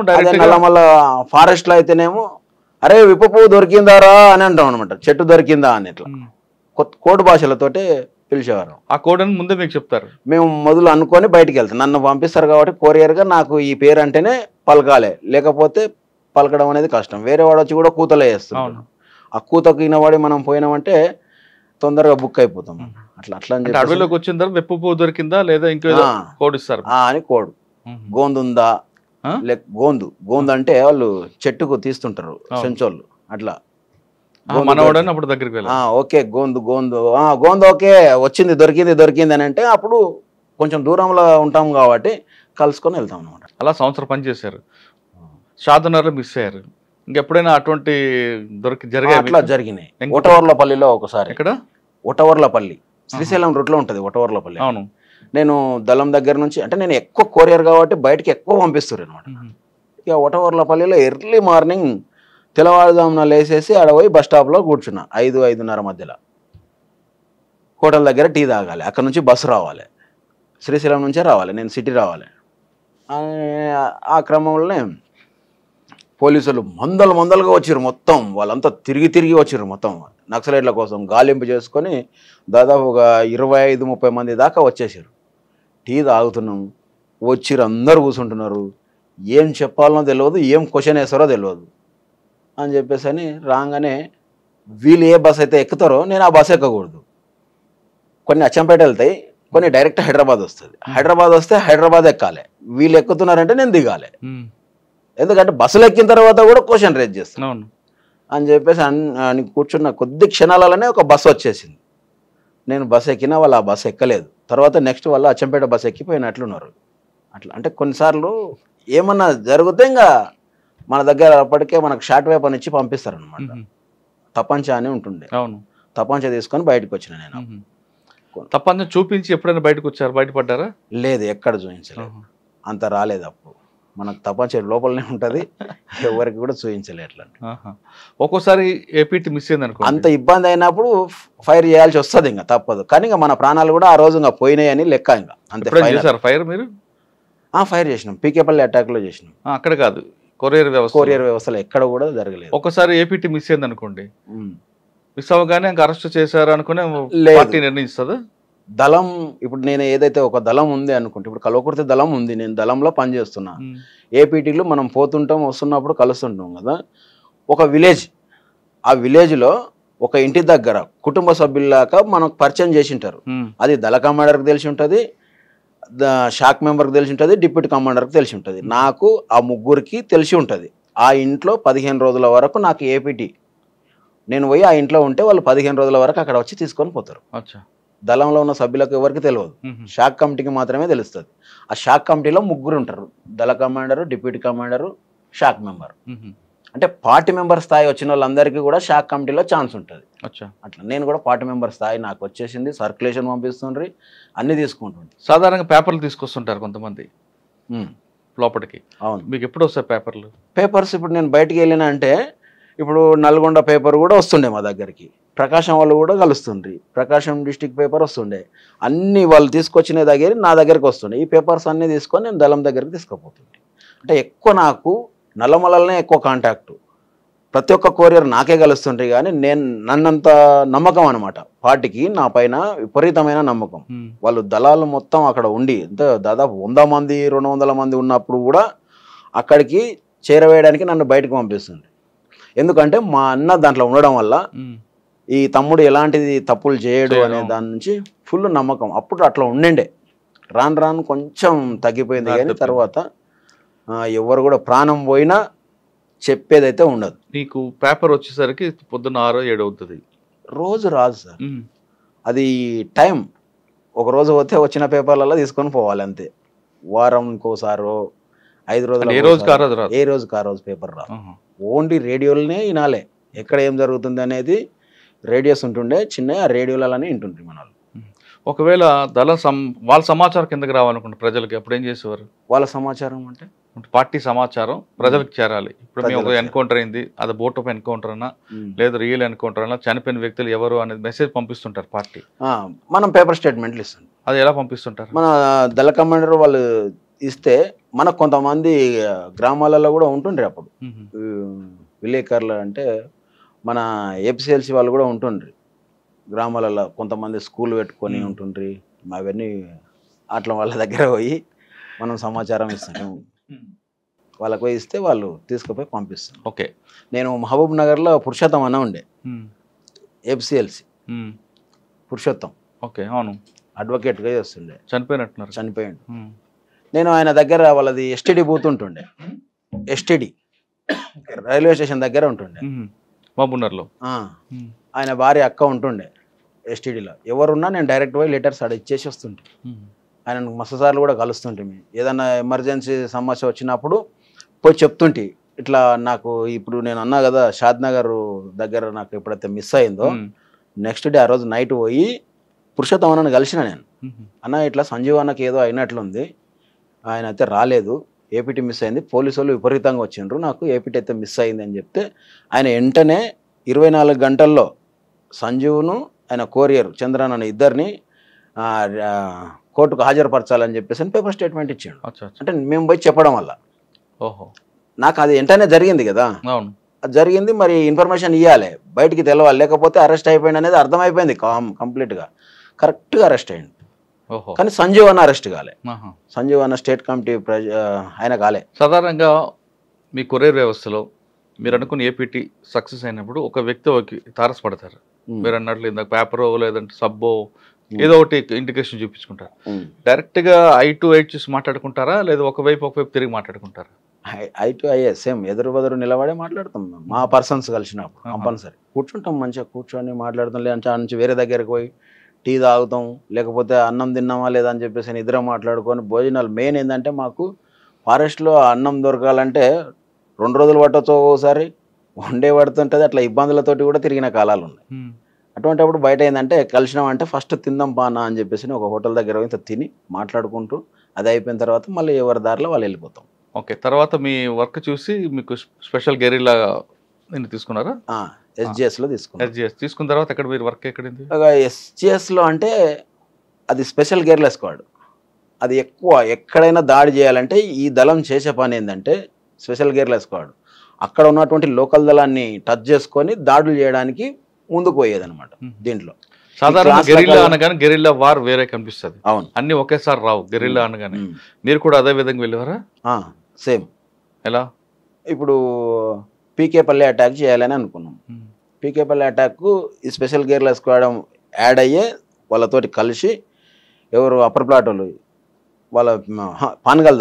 మళ్ళీ ఫారెస్ట్ లో అయితేనేమో అరే విప్ప పువ్వు దొరికిందారా అని అంటాం అనమాట, చెట్టు దొరికిందా అని. ఇట్లా కోడ్ భాషలతోటే పిలిచేవారు. ఆ కోడ్ అని ముందే మీకు చెప్తారు. మేము మొదలు అనుకొని బయటికి వెళ్తాం. నన్ను పంపిస్తారు కాబట్టి కొరియర్గా నాకు ఈ పేరు అంటేనే పలకాలి, లేకపోతే పలకడం అనేది కష్టం. వేరే వాడు వచ్చి కూడా కూతలో వేస్తాం. ఆ కూతకు వినవాడి మనం పోయినామంటే తొందరగా బుక్ అయిపోతాం. అట్లా అట్లా అడవిలోకి వచ్చిన తర్వాత వెప్పు పువ్వు దొరికిందా లేదా ఇంకో కోడ్ ఇస్తారు అని. కోడ్ గోందు ఉందా, లేక గోందు అంటే వాళ్ళు చెట్టుకు తీస్తుంటారు సెంచోళ్ళు. అట్లా మనవాడని అప్పుడు దగ్గరికి వెళ్ళి ఓకే గోందు ఓకే వచ్చింది దొరికింది అని అంటే అప్పుడు కొంచెం దూరంలో ఉంటాం కాబట్టి కలుసుకొని వెళ్తాం అనమాట. అలా సంవత్సరం పని చేశారు, షాద్నగర్లో మిస్ అయ్యారు. ఇంకెప్పుడైనా అటువంటి జరిగాయి? అట్లా జరిగినాయి. ఒటవర్లపల్లిలో ఒకసారి. ఇక్కడ ఒటవర్లపల్లి శ్రీశైలం రూట్లో ఉంటుంది ఒటవర్లపల్లి. అవును. నేను దళం దగ్గర నుంచి అంటే నేను ఎక్కువ కొరియర్ కాబట్టి బయటకి ఎక్కువ పంపిస్తారు అనమాట. ఇక ఒటవర్లపల్లిలో ఎర్లీ మార్నింగ్ తెల్లవారుజామున లేసేసి ఆడ పోయి బస్ స్టాప్లో కూర్చున్నా 5-5:30 మధ్యలో. హోటల్ దగ్గర టీ తాగాలి, అక్కడ నుంచి బస్సు రావాలి, శ్రీశైలం నుంచే రావాలి, నేను సిటీ రావాలి. ఆ క్రమంలోనే పోలీసులు మందలుగా వచ్చారు. మొత్తం వాళ్ళంతా తిరిగి వచ్చారు. మొత్తం నక్సలైట్ల కోసం గాలింపు చేసుకొని దాదాపు ఒక 25-30 మంది దాకా వచ్చేసారు. టీ తాగుతున్నాం, వచ్చిరు అందరు కూర్చుంటున్నారు. ఏం చెప్పాలనో తెలియదు, ఏం క్వశ్చన్ వేస్తారో తెలియదు అని చెప్పేసి అని రాగానే వీళ్ళు ఏ బస్ అయితే ఎక్కుతారో నేను ఆ బస్ ఎక్కకూడదు. కొన్ని అచ్చంపేట వెళ్తాయి, కొన్ని డైరెక్ట్ హైదరాబాద్ వస్తుంది. హైదరాబాద్ వస్తే హైదరాబాద్ ఎక్కాలి, వీళ్ళు ఎక్కుతున్నారంటే నేను దిగాలి. ఎందుకంటే బస్సులు ఎక్కిన తర్వాత కూడా క్వశ్చన్ రేజ్ చేస్తాను అని చెప్పేసి అని కూర్చున్న కొద్ది క్షణాలలోనే ఒక బస్సు వచ్చేసింది. నేను బస్సు ఎక్కినా వాళ్ళు ఆ బస్సు ఎక్కలేదు. తర్వాత నెక్స్ట్ వాళ్ళు అచ్చంపేట బస్సు ఎక్కిపోయినట్లున్నారు. అట్లా అంటే కొన్నిసార్లు ఏమన్నా జరిగితే ఇంకా మన దగ్గర అప్పటికే మనకు షార్ట్ వేపర్ ఇచ్చి పంపిస్తారనమాట. తపంచ అని ఉంటుండే, తపంచ తీసుకొని బయటకు వచ్చిన నేను. తపంచ చూపించి ఎప్పుడైనా బయటకు వచ్చారు? బయటపడ్డారా? లేదు, ఎక్కడ చూపించలేదు, అంత రాలేదు. అప్పుడు మనకు తపంచ లోపలనే ఉంటుంది, ఎవరికి కూడా చూపించలేదు. అట్లా ఒక్కోసారి ఏపీటీ మిస్ అయింది అనుకో, అంత ఇబ్బంది అయినప్పుడు ఫైర్ చేయాల్సి వస్తుంది, ఇంకా తప్పదు. కానీ ఇంకా మన ప్రాణాలు కూడా ఆ రోజు ఇంకా పోయినాయని లెక్క. ఇంకా అంతే. ఫైర్ మీరు ఫైర్ చేసినాం, పీకేపల్లి అటాక్లో చేసినాం. అక్కడ కాదు, కొరియర్ వ్యవస్థలో ఎక్కడ కూడా జరగలేదు. ఒకసారి ఏపీటీ మిస్ అయింది అనుకోండి, మిస్ అవ్వగానే ఇంకా అరెస్ట్ చేశారు అనుకునే పార్టీ నిర్ణయిస్తుందా? దళం ఇప్పుడు నేను ఏదైతే ఒక దళం ఉంది అనుకుంటే, ఇప్పుడు కల్వకుర్తి దళం ఉంది, నేను దళంలో పనిచేస్తున్నా. ఏపీటీలు మనం పోతుంటాం వస్తున్నప్పుడు కలుస్తుంటాం కదా. ఒక విలేజ్, ఆ విలేజ్లో ఒక ఇంటి దగ్గర కుటుంబ సభ్యుల్లాగా మనకు పరిచయం చేసి ఉంటారు. అది దళ కమాండర్కి తెలిసి ఉంటుంది, షాక్ మెంబర్కి తెలిసి ఉంటుంది, డిప్యూటీ కమాండర్కి తెలిసి ఉంటుంది. నాకు ఆ ముగ్గురికి తెలిసి ఉంటుంది. ఆ ఇంట్లో 15 రోజుల వరకు నాకు ఏపీటీ, నేను పోయి ఆ ఇంట్లో ఉంటే వాళ్ళు 15 రోజుల వరకు అక్కడ వచ్చి తీసుకొని పోతారు. దళంలో ఉన్న సభ్యులకు ఎవరికి తెలియదు, షాక్ కమిటీకి మాత్రమే తెలుస్తుంది. ఆ షాక్ కమిటీలో ముగ్గురు ఉంటారు, దళ commander, deputy commander, shock member. అంటే పార్టీ మెంబర్ స్థాయి వచ్చిన వాళ్ళందరికీ కూడా షాక్ కమిటీలో ఛాన్స్ ఉంటుంది. అట్లా నేను కూడా పార్టీ మెంబర్ స్థాయి నాకు వచ్చేసింది. సర్క్యులేషన్ పంపిస్తుండ్రి, అన్ని తీసుకుంటుండ్రి. సాధారణంగా పేపర్లు తీసుకొస్తుంటారు కొంతమంది లోపలికి. అవును. మీకు ఎప్పుడు వస్తాయి పేపర్లు? పేపర్స్ ఇప్పుడు నేను బయటికి వెళ్ళినా అంటే ఇప్పుడు నల్గొండ పేపర్ కూడా వస్తుండే మా దగ్గరికి, ప్రకాశం వాళ్ళు కూడా కలుస్తుండ్రి, ప్రకాశం డిస్టిక్ పేపర్ వస్తుండే. అన్ని వాళ్ళు తీసుకొచ్చిన దగ్గర నా దగ్గరికి వస్తుండే. ఈ పేపర్స్ అన్నీ తీసుకొని నేను దళం దగ్గరికి తీసుకుపోతుండే. అంటే ఎక్కువ నాకు నల్లమలనే ఎక్కువ కాంటాక్టు. ప్రతి ఒక్క కొరియర్ నాకే కలుస్తుంటాయి. కానీ నేను నన్నంత నమ్మకం అనమాట పార్టీకి, నా పైన విపరీతమైన నమ్మకం. వాళ్ళు దళాలు మొత్తం అక్కడ ఉండి దాదాపు 100 మంది 200 మంది ఉన్నప్పుడు కూడా అక్కడికి చేరవేయడానికి నన్ను బయటకు పంపిస్తుంది. ఎందుకంటే మా అన్న దాంట్లో ఉండడం వల్ల ఈ తమ్ముడు ఎలాంటిది తప్పులు చేయడు అనే దాని నుంచి ఫుల్ నమ్మకం. అప్పుడు అట్లా ఉండే, రాను రాను కొంచెం తగ్గిపోయింది. కానీ తర్వాత ఎవరు కూడా ప్రాణం పోయినా చెప్పేదైతే ఉండదు. నీకు పేపర్ వచ్చేసరికి పొద్దున్న 6 7 అవుతుంది. రోజు రాదు సార్, అది టైం. ఒక రోజు పోతే వచ్చిన పేపర్లలో తీసుకొని పోవాలి అంతే. వారం ఇంకోసారో 5 రోజులు ఏ రోజుకి ఆ రోజు పేపర్ రాదు. ఓన్లీ రేడియోలనే వినాలే, ఎక్కడ ఏం జరుగుతుంది అనేది రేడియోస్ ఉంటుండే, చిన్న రేడియోలనే వింటుండ్రి మన వాళ్ళు. ఒకవేళ వాళ్ళ సమాచారం కిందకి రావాలనుకుంటే ప్రజలకి అప్పుడు ఏం చేసేవారు? వాళ్ళ సమాచారం అంటే పార్టీ సమాచారం ప్రజలకు చేరాలి. ఇప్పుడు మేము ఒక ఎన్కౌంటర్ అయింది, అది బోట్ ఆఫ్ ఎన్కౌంటర్ అన్నా లేదు రియల్ ఎన్కౌంటర్ అన్నా, చనిపోయిన వ్యక్తులు ఎవరు అనేది మెసేజ్ పంపిస్తుంటారు పార్టీ. మనం పేపర్ స్టేట్మెంట్లు ఇస్తాం. అది ఎలా పంపిస్తుంటారు? మన దళ కమాండర్ వాళ్ళు ఇస్తే మనకు కొంతమంది గ్రామాలలో కూడా ఉంటుండ్రి అప్పుడు విలేకరులు. అంటే మన ఏపీసీఎల్సీ వాళ్ళు కూడా ఉంటుండ్రి గ్రామాలలో, కొంతమంది స్కూల్ పెట్టుకొని ఉంటుండ్రి. అవన్నీ అట్లా వాళ్ళ దగ్గర పోయి మనం సమాచారం ఇస్తాం. వాళ్ళకు పోయి ఇస్తే వాళ్ళు తీసుకుపోయి పంపిస్తాం. ఓకే. నేను మహబూబ్ నగర్లో పురుషోత్తం అన్న ఉండే, ఏపీసీఎల్సీ పురుషోత్తం. ఓకే. అవును. అడ్వకేట్గా చేస్తుండే. చనిపోయినట్టున్నారు. చనిపోయాడు. నేను ఆయన దగ్గర వాళ్ళది ఎస్టీడీ బూత్ ఉంటుండే, ఎస్టీడీ రైల్వే స్టేషన్ దగ్గర ఉంటుండే మహబూబ్నగర్లో. ఆయన భార్య అక్క ఉంటుండే ఎస్టీడీలో. ఎవరున్నా నేను డైరెక్ట్ పోయి లెటర్స్ అక్కడ ఇచ్చేసి వస్తుంటే, ఆయన మస్తు సార్లు కూడా కలుస్తుంటే. ఏదన్నా ఎమర్జెన్సీ సమస్య వచ్చినప్పుడు పోయి చెప్తుంటే, ఇట్లా నాకు ఇప్పుడు నేను అన్నా కదా షాద్నగర్ దగ్గర నాకు ఎప్పుడైతే మిస్ అయిందో, నెక్స్ట్ డే ఆ రోజు నైట్ పోయి పురుషోత్తం అన్నని కలిసిన నేను. అన్న ఇట్లా సంజీవ్ అన్నకి ఏదో అయినట్లుంది, ఆయన అయితే రాలేదు, ఏపీటీ మిస్ అయింది, పోలీసు వాళ్ళు విపరీతంగా వచ్చిండ్రు, నాకు ఏపీటీ అయితే మిస్ అయింది అని చెప్తే ఆయన వెంటనే 24 గంటల్లో సంజీవ్ను ఆయన కోరియర్ చంద్రన్ అనే ఇద్దరిని కోర్టుకు హాజరుపరచాలని చెప్పేసి పేపర్ స్టేట్మెంట్ ఇచ్చాడు. అంటే మేము పోయి చెప్పడం వల్ల నాకు అది వెంటనే జరిగింది కదా. అది జరిగింది, మరి ఇన్ఫర్మేషన్ ఇవ్వాలి, బయటికి తెలవాలి, లేకపోతే అరెస్ట్ అయిపోయింది అనేది అర్థమైపోయింది కంప్లీట్గా. కరెక్ట్గా అరెస్ట్ అయ్యింది. కానీ సంజీవ్ అన్న అరెస్ట్ కాలే. సంజీవ్ అన్న స్టేట్ కమిటీ ఆయన కాలే. సాధారణంగా మీ కొరియర్ వ్యవస్థలో మీరు అనుకున్న ఏపీటీ సక్సెస్ అయినప్పుడు ఒక వ్యక్తి తారసపడతారు. మీరు అన్నట్లు ఇందాక పేపరో లేదంటే సబ్బో ఏదో ఒకటి ఇండికేషన్ చూపించుకుంటారు. డైరెక్ట్గా ఐ టు ఐ చూసి మాట్లాడుకుంటారా, లేదా ఒకవైపు తిరిగి మాట్లాడుకుంటారా? ఐ టు ఐ సేమ్ ఎదురు బదురు నిలబడే మాట్లాడతాం. మా పర్సన్స్ కలిసినప్పుడు కంపల్సరీ కూర్చుంటాం, మంచిగా కూర్చొని మాట్లాడుతాం. లేదా నుంచి వేరే దగ్గరికి పోయి టీ తాగుతాం, లేకపోతే అన్నం తిన్నామా లేదా అని చెప్పేసి నిద్ర మాట్లాడుకొని భోజనాలు. మెయిన్ ఏంటంటే మాకు ఫారెస్ట్లో అన్నం దొరకాలంటే 2 రోజులు పట్టవచ్చు, ఒకసారి 1 డే పడుతుంటుంది. అట్లా ఇబ్బందులతోటి కూడా తిరిగిన కాలాలు ఉన్నాయి. అటువంటిప్పుడు బయట ఏంటంటే కలిసినామంటే ఫస్ట్ తిందాం పానా అని చెప్పేసి ఒక హోటల్ దగ్గర ఇంత తిని మాట్లాడుకుంటూ అది అయిపోయిన తర్వాత మళ్ళీ ఎవరి దారిలో వాళ్ళు వెళ్ళిపోతాం. ఓకే. తర్వాత మీ వర్క్ చూసి మీకు స్పెషల్ గెరిల్లా తీసుకున్నారా? ఎస్జిఎస్లో తీసుకున్నాను. ఎస్జిఎస్ తీసుకున్న తర్వాత ఎక్కడ మీరు వర్క్ ఎక్కడింది? ఎస్జిఎస్లో అంటే అది స్పెషల్ గెరిల్లా స్క్వాడ్. అది ఎక్కువ ఎక్కడైనా దాడి చేయాలంటే ఈ దళం చేసే పని ఏంటంటే స్పెషల్ గెరిల్లా స్క్వాడ్ అక్కడ ఉన్నటువంటి లోకల్ దళాన్ని టచ్ చేసుకొని దాడులు చేయడానికి ముందుకు పోయేది అనమాట. దీంట్లో సాధారణ గెరిల్లా అనగానే గెరిల్లా వార్ వేరే కనిపిస్తుంది. అవును, అన్ని ఒకేసారి రావు. గెరిల్లా అనగానే మీరు కూడా అదే విధంగా వెళ్ళేవారా? సేమ్. ఎలా? ఇప్పుడు పీకేపల్లి అటాక్ చేయాలని అనుకున్నాం. పీకేపల్లి అటాక్ ఈ స్పెషల్ గేర్ల స్క్వాడ్ యాడ్ అయ్యే వాళ్ళతోటి కలిసి ఎవరు అప్పర్ ప్లాట్ వాళ్ళు వాళ్ళ పానగల్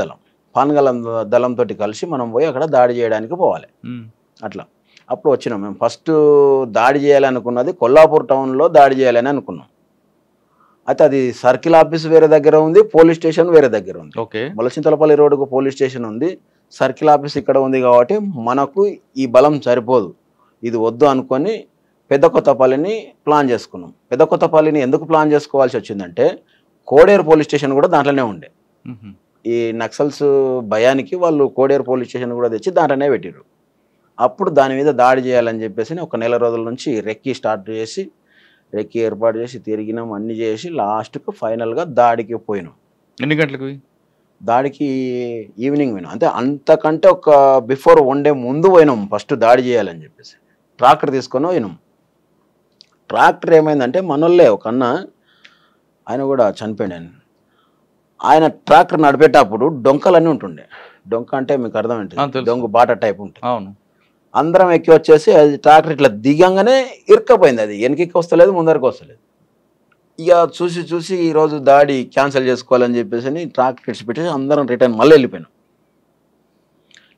దళంతో కలిసి మనం పోయి అక్కడ దాడి చేయడానికి పోవాలి. అట్లా అప్పుడు వచ్చినాం. మేము ఫస్ట్ దాడి చేయాలనుకున్నది కొల్లాపూర్ టౌన్లో దాడి చేయాలని అనుకున్నాం. అయితే అది సర్కిల్ ఆఫీస్ వేరే దగ్గర ఉంది, పోలీస్ స్టేషన్ వేరే దగ్గర ఉంది. మొలచింతలపల్లి రోడ్డుకు పోలీస్ స్టేషన్ ఉంది, సర్కిల్ ఆఫీస్ ఇక్కడ ఉంది. కాబట్టి మనకు ఈ బలం సరిపోదు, ఇది వద్దు అనుకొని పెద్ద కొత్తపల్లిని ప్లాన్ చేసుకున్నాం. పెద్ద కొత్తపల్లిని ఎందుకు ప్లాన్ చేసుకోవాల్సి వచ్చిందంటే కోడేరు పోలీస్ స్టేషన్ కూడా దాంట్లోనే ఉండే. ఈ నక్సల్స్ భయానికి వాళ్ళు కోడేరు పోలీస్ స్టేషన్ కూడా తెచ్చి దాంట్లోనే పెట్టారు. అప్పుడు దాని మీద దాడి చేయాలని చెప్పేసి ఒక నెల రోజుల నుంచి రెక్కి స్టార్ట్ చేసి రెక్కి ఏర్పాటు చేసి తిరిగినాం, అన్ని చేసి లాస్ట్కు ఫైనల్గా దాడికి పోయినాం. ఎన్ని గంటలకు? దాడికి ఈవినింగ్ పోయినాం. అంటే అంతకంటే ఒక బిఫోర్ 1 డే ముందు పోయినాం ఫస్ట్ దాడి చేయాలని చెప్పేసి. ట్రాక్టర్ తీసుకొని పోయినాం. ట్రాక్టర్ ఏమైందంటే మనోళ్ళే ఒక అన్న, ఆయన కూడా చనిపోయాడు. ఆయన ట్రాక్టర్ నడిపేటప్పుడు డొంకలన్నీ ఉంటుండే. డొంక అంటే మీకు అర్థమేంటి, డొంగు బాట టైప్ ఉంటుంది. అవును. అందరం ఎక్కి వచ్చేసి అది ట్రాక్టర్ ఇట్లా దిగంగానే ఇరుక్కపోయింది. అది వెనక్కి వస్తలేదు, ముందరికి వస్తలేదు. ఇక చూసి ఈరోజు దాడి క్యాన్సిల్ చేసుకోవాలని చెప్పేసి ట్రాక్టర్ ఇడిచిపెట్టేసి అందరం రిటర్న్ మళ్ళీ వెళ్ళిపోయినాం.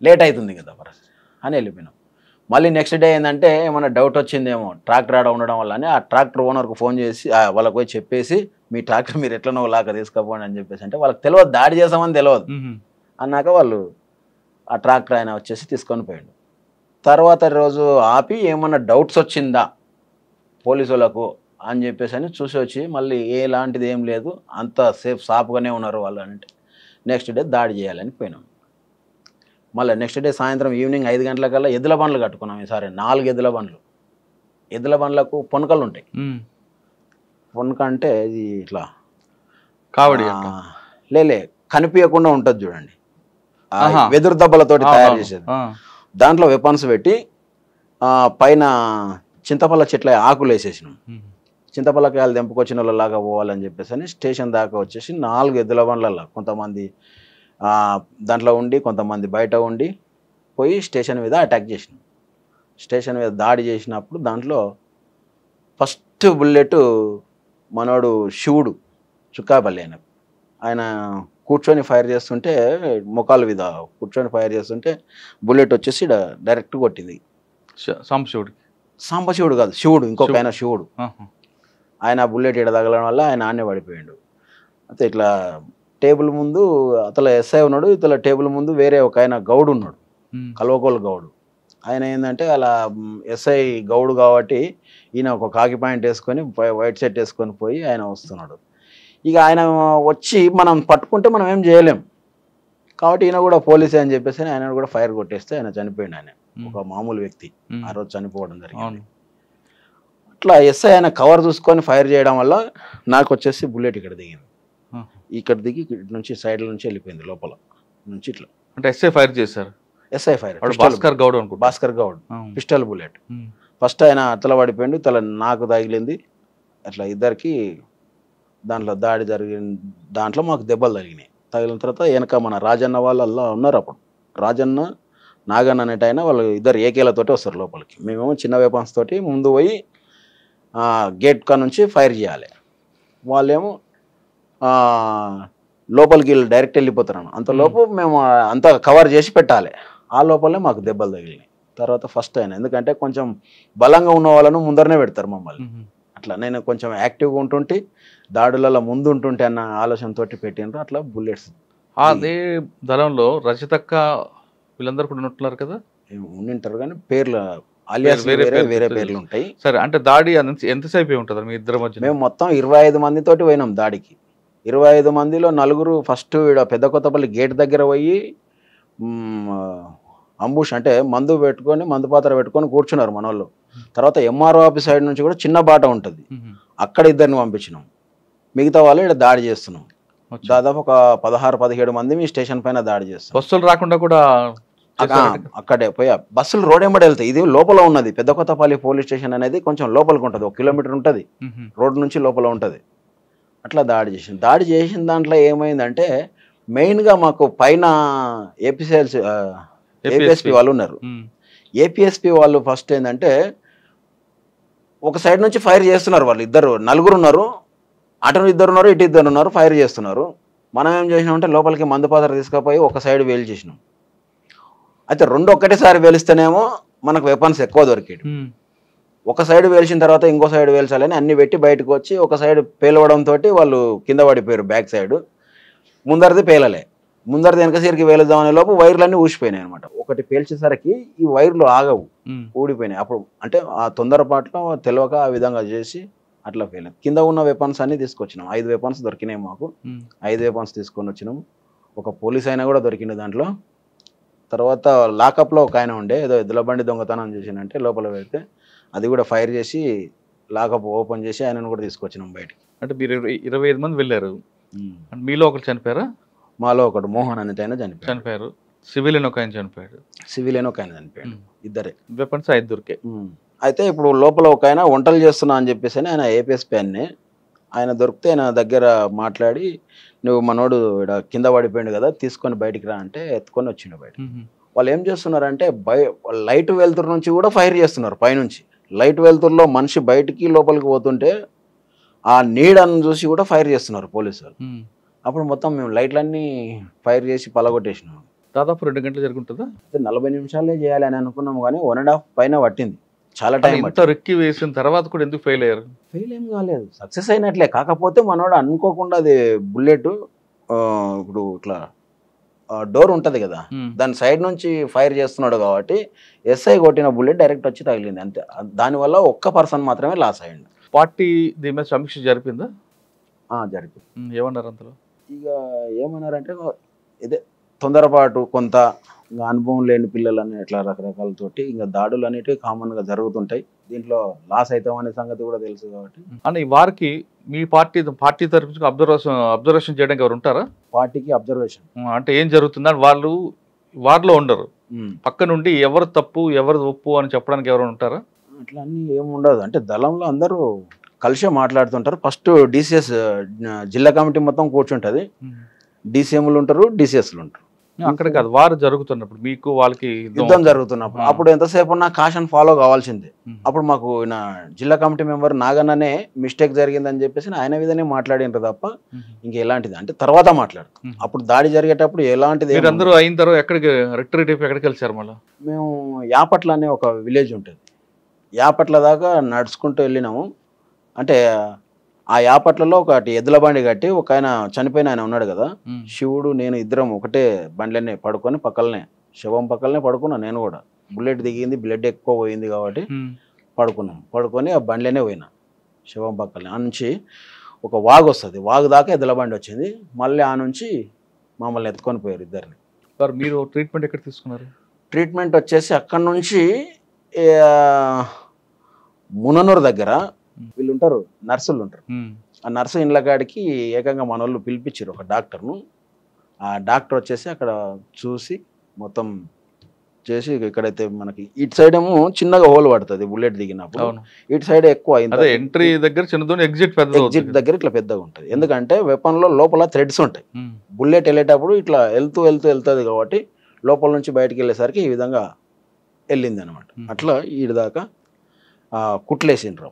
లేట్ అవుతుంది కదా అని వెళ్ళిపోయినాం. మళ్ళీ నెక్స్ట్ డే ఏంటంటే ఏమైనా డౌట్ వచ్చిందేమో ట్రాక్టర్ ఆడ ఉండడం వల్ల అని ఆ ట్రాక్టర్ ఓనర్కు ఫోన్ చేసి వాళ్ళకి పోయి చెప్పేసి మీ ట్రాక్టర్ మీరు ఎట్లనో లాగా తీసుకుపోండి అని చెప్పేసి అంటే వాళ్ళకి తెలియదు, దాడి చేసామని తెలియదు. అన్నాక వాళ్ళు ఆ ట్రాక్టర్ ఆయన వచ్చేసి తీసుకొని పోయాడు. తర్వాత రోజు ఆపి ఏమన్నా డౌట్స్ వచ్చిందా పోలీసు వాళ్ళకు అని చెప్పేసి అని చూసి వచ్చి మళ్ళీ ఎలాంటిది ఏం లేదు, అంత సేఫ్ సాఫ్గానే ఉన్నారు వాళ్ళు అంటే నెక్స్ట్ డే దాడి చేయాలని పోయినాం. మళ్ళీ నెక్స్ట్ డే సాయంత్రం ఈవినింగ్ 5 గంటలకల్లా ఎద్దుల బండ్లు కట్టుకున్నాం. ఈసారి 4 ఎద్దుల బండ్లు. ఎద్దుల బండ్లకు పొనకలు ఉంటాయి. పొనక అంటే ఇది ఇట్లా కావడి లేలే కనిపించకుండా ఉంటుంది చూడండి, వెదురు దెబ్బలతోటి తయారు చేసేది. దాంట్లో వెపన్స్ పెట్టి పైన చింతపల్ల చెట్ల ఆకులు వేసేసినాం. చింతపల్లకాయలు తెంపుకొచ్చిన వాళ్ళలాగా పోవాలని చెప్పేసి అని స్టేషన్ దాకా వచ్చేసి 4 ఎద్దుల బండ్లలో కొంతమంది దాంట్లో ఉండి కొంతమంది బయట ఉండి పోయి స్టేషన్ మీద అటాక్ చేసినాం. స్టేషన్ మీద దాడి చేసినప్పుడు దాంట్లో ఫస్ట్ బుల్లెట్ మనోడు శివుడు చుక్కాపల్లి ఆయన కూర్చొని ఫైర్ చేస్తుంటే ముఖాలు మీద కూర్చొని ఫైర్ చేస్తుంటే బుల్లెట్ వచ్చేసి డైరెక్ట్ కొట్టింది. సాంబశివుడు కాదు, శివుడు, ఇంకొక ఆయన శివుడు. ఆయన బుల్లెట్ ఇడ తగలడం వల్ల ఆయన ఆన్నే పడిపోయాడు. అయితే ఇట్లా టేబుల్ ముందు అతల ఎస్ఐ ఉన్నాడు, ఇతల టేబుల్ ముందు వేరే ఒక ఆయన గౌడు ఉన్నాడు, కల్వకోలు గౌడు. ఆయన ఏంటంటే అలా ఎస్ఐ గౌడు కాబట్టి ఈయన ఒక కాకి పాయింట్ వేసుకొని వైట్ షర్ట్ వేసుకొని పోయి ఆయన వస్తున్నాడు. ఇక ఆయన వచ్చి మనం పట్టుకుంటే మనం ఏం చేయలేం కాబట్టి ఈయన కూడా పోలీసే అని చెప్పేసి ఆయన కూడా ఫైర్ కొట్టేస్తే ఆయన చనిపోయింది. ఆయన ఒక మామూలు వ్యక్తి ఆ రోజు చనిపోవడం జరిగింది. అట్లా ఎస్ఐ ఆయన కవర్ చూసుకొని ఫైర్ చేయడం వల్ల నాకు వచ్చేసి బుల్లెట్ ఇక్కడ దిగింది. ఇక్కడ దిగి ఇటు నుంచి సైడ్ నుంచి వెళ్ళిపోయింది లోపల నుంచి ఇట్లా. అంటే ఎస్ఐ ఫైర్ చేశారు? SI fire Bhaskar Goud pistol bullet. First ఆయన అతల పడిపోయింది, తల నాకు తగిలింది. అట్లా ఇద్దరికి దాంట్లో దాడి జరిగిన దాంట్లో మాకు దెబ్బలు తగిలినాయి. తగిలిన తర్వాత వెనక మన రాజన్న వాళ్ళు అలా ఉన్నారు. అప్పుడు రాజన్న నాగన్న అనేట ఆయన వాళ్ళు ఇద్దరు ఏకేలతోటి వస్తారు లోపలికి. మేమేమో చిన్న వెపన్స్ తోటి ముందు పోయి గేట్ కా నుంచి ఫైర్ చేయాలి. వాళ్ళేమో లోపలికి వెళ్ళి డైరెక్ట్ వెళ్ళిపోతారు. అంతలోపు మేము అంతా కవర్ చేసి పెట్టాలి. ఆ లోపలనే మాకు దెబ్బలు తగిలినాయి. తర్వాత ఫస్ట్ అయినా ఎందుకంటే కొంచెం బలంగా ఉన్న వాళ్ళను ముందరనే పెడతారు మమ్మల్ని. అట్లా నేను కొంచెం యాక్టివ్గా ఉంటుంటే దాడులలో ముందు ఉంటుంటే అన్న ఆలోచనతో పెట్టినారు. అట్లా బుల్లెట్స్. అదే దళంలో రచితక్క వీళ్ళందరూ కూడా ఉంటున్నారు కదా? ఉండింటారు కానీ పేర్లు అలియాస్ వేరే పేర్లు ఉంటాయి. సరే, అంటే దాడి ఎంతసేపు ఉంటుంది మీ ఇద్దరి మధ్య? మేము మొత్తం 25 మందితోటి పోయినాం దాడికి. 25 మందిలో 4 ఫస్ట్ పెద్ద కొత్తపల్లి గేట్ దగ్గర పోయి అంబుష్ అంటే మందు పెట్టుకొని మందు పాత్ర పెట్టుకొని కూర్చున్నారు మన వాళ్ళు. తర్వాత ఎంఆర్ఓ ఆఫీస్ సైడ్ నుంచి కూడా చిన్న బాట ఉంటుంది, అక్కడ ఇద్దరిని పంపించినాం. మిగతా వాళ్ళు ఇక్కడ దాడి చేస్తున్నాం. దాదాపు ఒక 16-17 మంది మీ స్టేషన్ పైన దాడి చేస్తాం. బస్సులు రాకుండా కూడా అక్కడే పోయి బస్సులు రోడ్ ఎంబడి వెళ్తాయి. ఇది లోపల ఉన్నది పెద్ద కొత్తపల్లి పోలీస్ స్టేషన్ అనేది కొంచెం లోపలికి ఉంటుంది, 1 కిలోమీటర్ ఉంటుంది రోడ్ నుంచి లోపల ఉంటుంది. అట్లా దాడి చేసిన దాంట్లో ఏమైందంటే మెయిన్గా మాకు పైన ఏపీఎస్పీ వాళ్ళు ఉన్నారు. ఏపీఎస్పీ వాళ్ళు ఫస్ట్ ఏంటంటే ఒక సైడ్ నుంచి ఫైర్ చేస్తున్నారు, వాళ్ళు ఇద్దరు నలుగురు ఉన్నారు, అటు ఇద్దరు ఉన్నారు, ఇటు ఇద్దరు ఉన్నారు, ఫైర్ చేస్తున్నారు. మనం ఏం చేసినామంటే లోపలికి మందు పాత్ర తీసుకుపోయి ఒక సైడ్ వేలు చేసినాం. అయితే రెండు ఒక్కటేసారి వేలిస్తేనేమో మనకు వెపన్స్ ఎక్కువ దొరికేది. ఒక సైడ్ వేల్చిన తర్వాత ఇంకో సైడ్ వేల్చాలని అన్ని పెట్టి బయటకు వచ్చి ఒక సైడ్ పేలవడంతో వాళ్ళు కింద పడిపోయారు. బ్యాక్ సైడ్ ముందరిది పేలలే, ముందరిది వెనక సరికి వేలుద్దామనే లోపు వైర్లన్నీ ఊసిపోయినాయి అనమాట. ఒకటి పేల్చేసరికి ఈ వైర్లు ఆగవు, ఊడిపోయినాయి. అప్పుడు అంటే ఆ తొందరపాట్లో తెలియక ఆ విధంగా చేసి అట్లా ఫెయిల్. కింద ఉన్న వెపన్స్ అన్ని తీసుకొచ్చినాం, 5 వెపన్స్ దొరికినాయి మాకు. 5 వెపన్స్ తీసుకొని వచ్చినాం. ఒక పోలీస్ అయినా కూడా దొరికింది దాంట్లో. తర్వాత లాకప్లో ఒక ఆయన ఉండే, ఏదో ఎద్దుల బండి దొంగతనం చేసిందంటే లోపల వెళ్తే అది కూడా ఫైర్ చేసి లాకప్ ఓపెన్ చేసి ఆయనను కూడా తీసుకొచ్చినాం బయటికి. అంటే మీరు 25 మంది వెళ్ళారు, మీలో ఒకరు చనిపోయారా? మాలో ఒకడు మోహన్ అనేది ఆయన చనిపోయారు. సివిలియన్ ఒక ఆయన చనిపోయాడు. సివిలియన్ ఒక ఆయన చనిపోయాడు, ఇద్దరే. వెపన్స్ 5 దొరికాయి. అయితే ఇప్పుడు లోపల ఒక ఆయన వంటలు చేస్తున్నా అని చెప్పేసి ఆయన ఏపీఎస్ ప్యాన్ని ఆయన దొరికితే ఆయన దగ్గర మాట్లాడి, నువ్వు మనోడు ఇక్కడ కింద పడిపోయాడు కదా, తీసుకొని బయటికి రా అంటే ఎత్తుకొని వచ్చిండు బయట. వాళ్ళు ఏం చేస్తున్నారంటే లైట్ వెలుతురు నుంచి కూడా ఫైర్ చేస్తున్నారు పైనుంచి. లైట్ వెలుతురులో మనిషి బయటికి లోపలికి పోతుంటే ఆ నీడను చూసి కూడా ఫైర్ చేస్తున్నారు పోలీసు వాళ్ళు. అప్పుడు మొత్తం మేము లైట్లన్నీ ఫైర్ చేసి పలగొట్టేసినాం. దాదాపు 2 గంటలు జరుగుతుందా? 40 నిమిషాలే చేయాలని అనుకున్నాము కానీ 1.5 పైన పట్టింది, చాలా టైం. ఇంత రెక్కి వేసిన తర్వాత కూడా ఎందుకు ఫెయిల్ అయ్యారు? ఫెయిల్ ఏం కాలేదు, సక్సెస్ అయినట్లే. కాకపోతే మనోడు అనుకోకుండా అది బుల్లెట్ ఇప్పుడు ఇట్లా డోర్ ఉంటుంది కదా, దాని సైడ్ నుంచి ఫైర్ చేస్తున్నాడు కాబట్టి ఎస్ఐ కొట్టిన బుల్లెట్ డైరెక్ట్ వచ్చి తగిలింది అంతే. దానివల్ల ఒక్క పర్సన్ మాత్రమే లాస్ అయ్యింది. పార్టీ దీని మీద సమీక్ష జరిపిందా? జరిపింది. ఏమన్నారు అంతలో? ఇక ఏమన్నారంటే ఇదే తొందరపాటు, కొంత ఇంకా అనుభవం లేని పిల్లలని ఇట్లా రకరకాలతోటి ఇంకా దాడులు అనేటివి కామన్గా జరుగుతుంటాయి. దీంట్లో లాస్ అవుతామనే సంగతి కూడా తెలుసు కాబట్టి. అంటే వారికి మీ పార్టీ తరఫు అబ్జర్వేషన్ చేయడానికి ఎవరు ఉంటారా? పార్టీకి అబ్జర్వేషన్ అంటే ఏం జరుగుతుందని వాళ్ళు వారిలో ఉండరు, పక్క నుండి ఎవరు తప్పు ఎవరు ఒప్పు అని చెప్పడానికి ఎవరు ఉంటారా? అట్లా అన్నీ ఏముండదు. అంటే దళంలో అందరూ కలిసే మాట్లాడుతుంటారు. ఫస్ట్ డిసిఎస్ జిల్లా కమిటీ మొత్తం కూర్చుంటుంది, డిసిఎంలు ఉంటారు, డిసిఎస్లు ఉంటారు. అక్కడ కాదు, వారు జరుగుతున్నప్పుడు మీకు వాళ్ళకి యుద్ధం జరుగుతున్నప్పుడు అప్పుడు ఎంతసేపు ఉన్నా కాషన్ ఫాలో కావాల్సిందే. అప్పుడు మాకు నా జిల్లా కమిటీ మెంబర్ నాగన్ననే మిస్టేక్ జరిగిందని చెప్పేసి ఆయన విధంగానే మాట్లాడినారు తప్ప ఇంకెలాంటిది అంటే తర్వాత మాట్లాడుతాం. అప్పుడు దాడి జరిగేటప్పుడు ఎలాంటిది అందరూ అయిన తర్వాత ఎక్కడికి రిట్రీట్ ఎక్కడికి వెళ్ళారు? మళ్ళీ మేము యాపట్ల అనే ఒక విలేజ్ ఉంటుంది, యాపట్ల దాకా నడుచుకుంటూ వెళ్ళినాము. అంటే ఆ యాపట్లలో ఒకటి ఎద్దుల బండి కట్టి ఒక ఆయన చనిపోయిన ఆయన ఉన్నాడు కదా, శివుడు నేను ఇద్దరం ఒకటే బండ్లనే పడుకొని పక్కలనే శవం పక్కలనే పడుకున్నా. నేను కూడా బుల్లెట్ దిగింది, బ్లడ్ ఎక్కువ పోయింది కాబట్టి పడుకొని ఆ బండ్లనే పోయినా శవం పక్కలనే. ఆ నుంచి ఒక వాగు వస్తుంది, వాగు దాకా ఎద్దుల బండి వచ్చింది. మళ్ళీ ఆ నుంచి మమ్మల్ని ఎత్తుకొని పోయారు ఇద్దరిని. సార్ మీరు ట్రీట్మెంట్ ఎక్కడ తీసుకున్నారు? ట్రీట్మెంట్ వచ్చేసి అక్కడి నుంచి ముననూరు దగ్గర వీళ్ళు ఉంటారు, నర్సులు ఉంటారు. ఆ నర్సు ఇండ్ల కాడికి ఏకంగా మన వాళ్ళు పిలిపించారు ఒక డాక్టర్ను. ఆ డాక్టర్ వచ్చేసి అక్కడ చూసి మొత్తం చేసి, ఇక్కడైతే మనకి ఇటు సైడ్ ఏమో చిన్నగా హోల్ పడుతుంది బుల్లెట్ దిగినప్పుడు, ఇటు సైడ్ ఎక్కువ అయింది. ఎంట్రీ దగ్గర చిన్నది, ఎగ్జిట్ దగ్గర ఇట్లా పెద్దగా ఉంటుంది. ఎందుకంటే వెపన్ లో లోపల థ్రెడ్స్ ఉంటాయి. బుల్లెట్ వెళ్ళేటప్పుడు ఇట్లా వెళ్తుంది కాబట్టి లోపల నుంచి బయటకు వెళ్ళేసరికి ఈ విధంగా వెళ్ళింది అనమాట. అట్లా ఈడి దాకా కుట్లేసిండ్రు.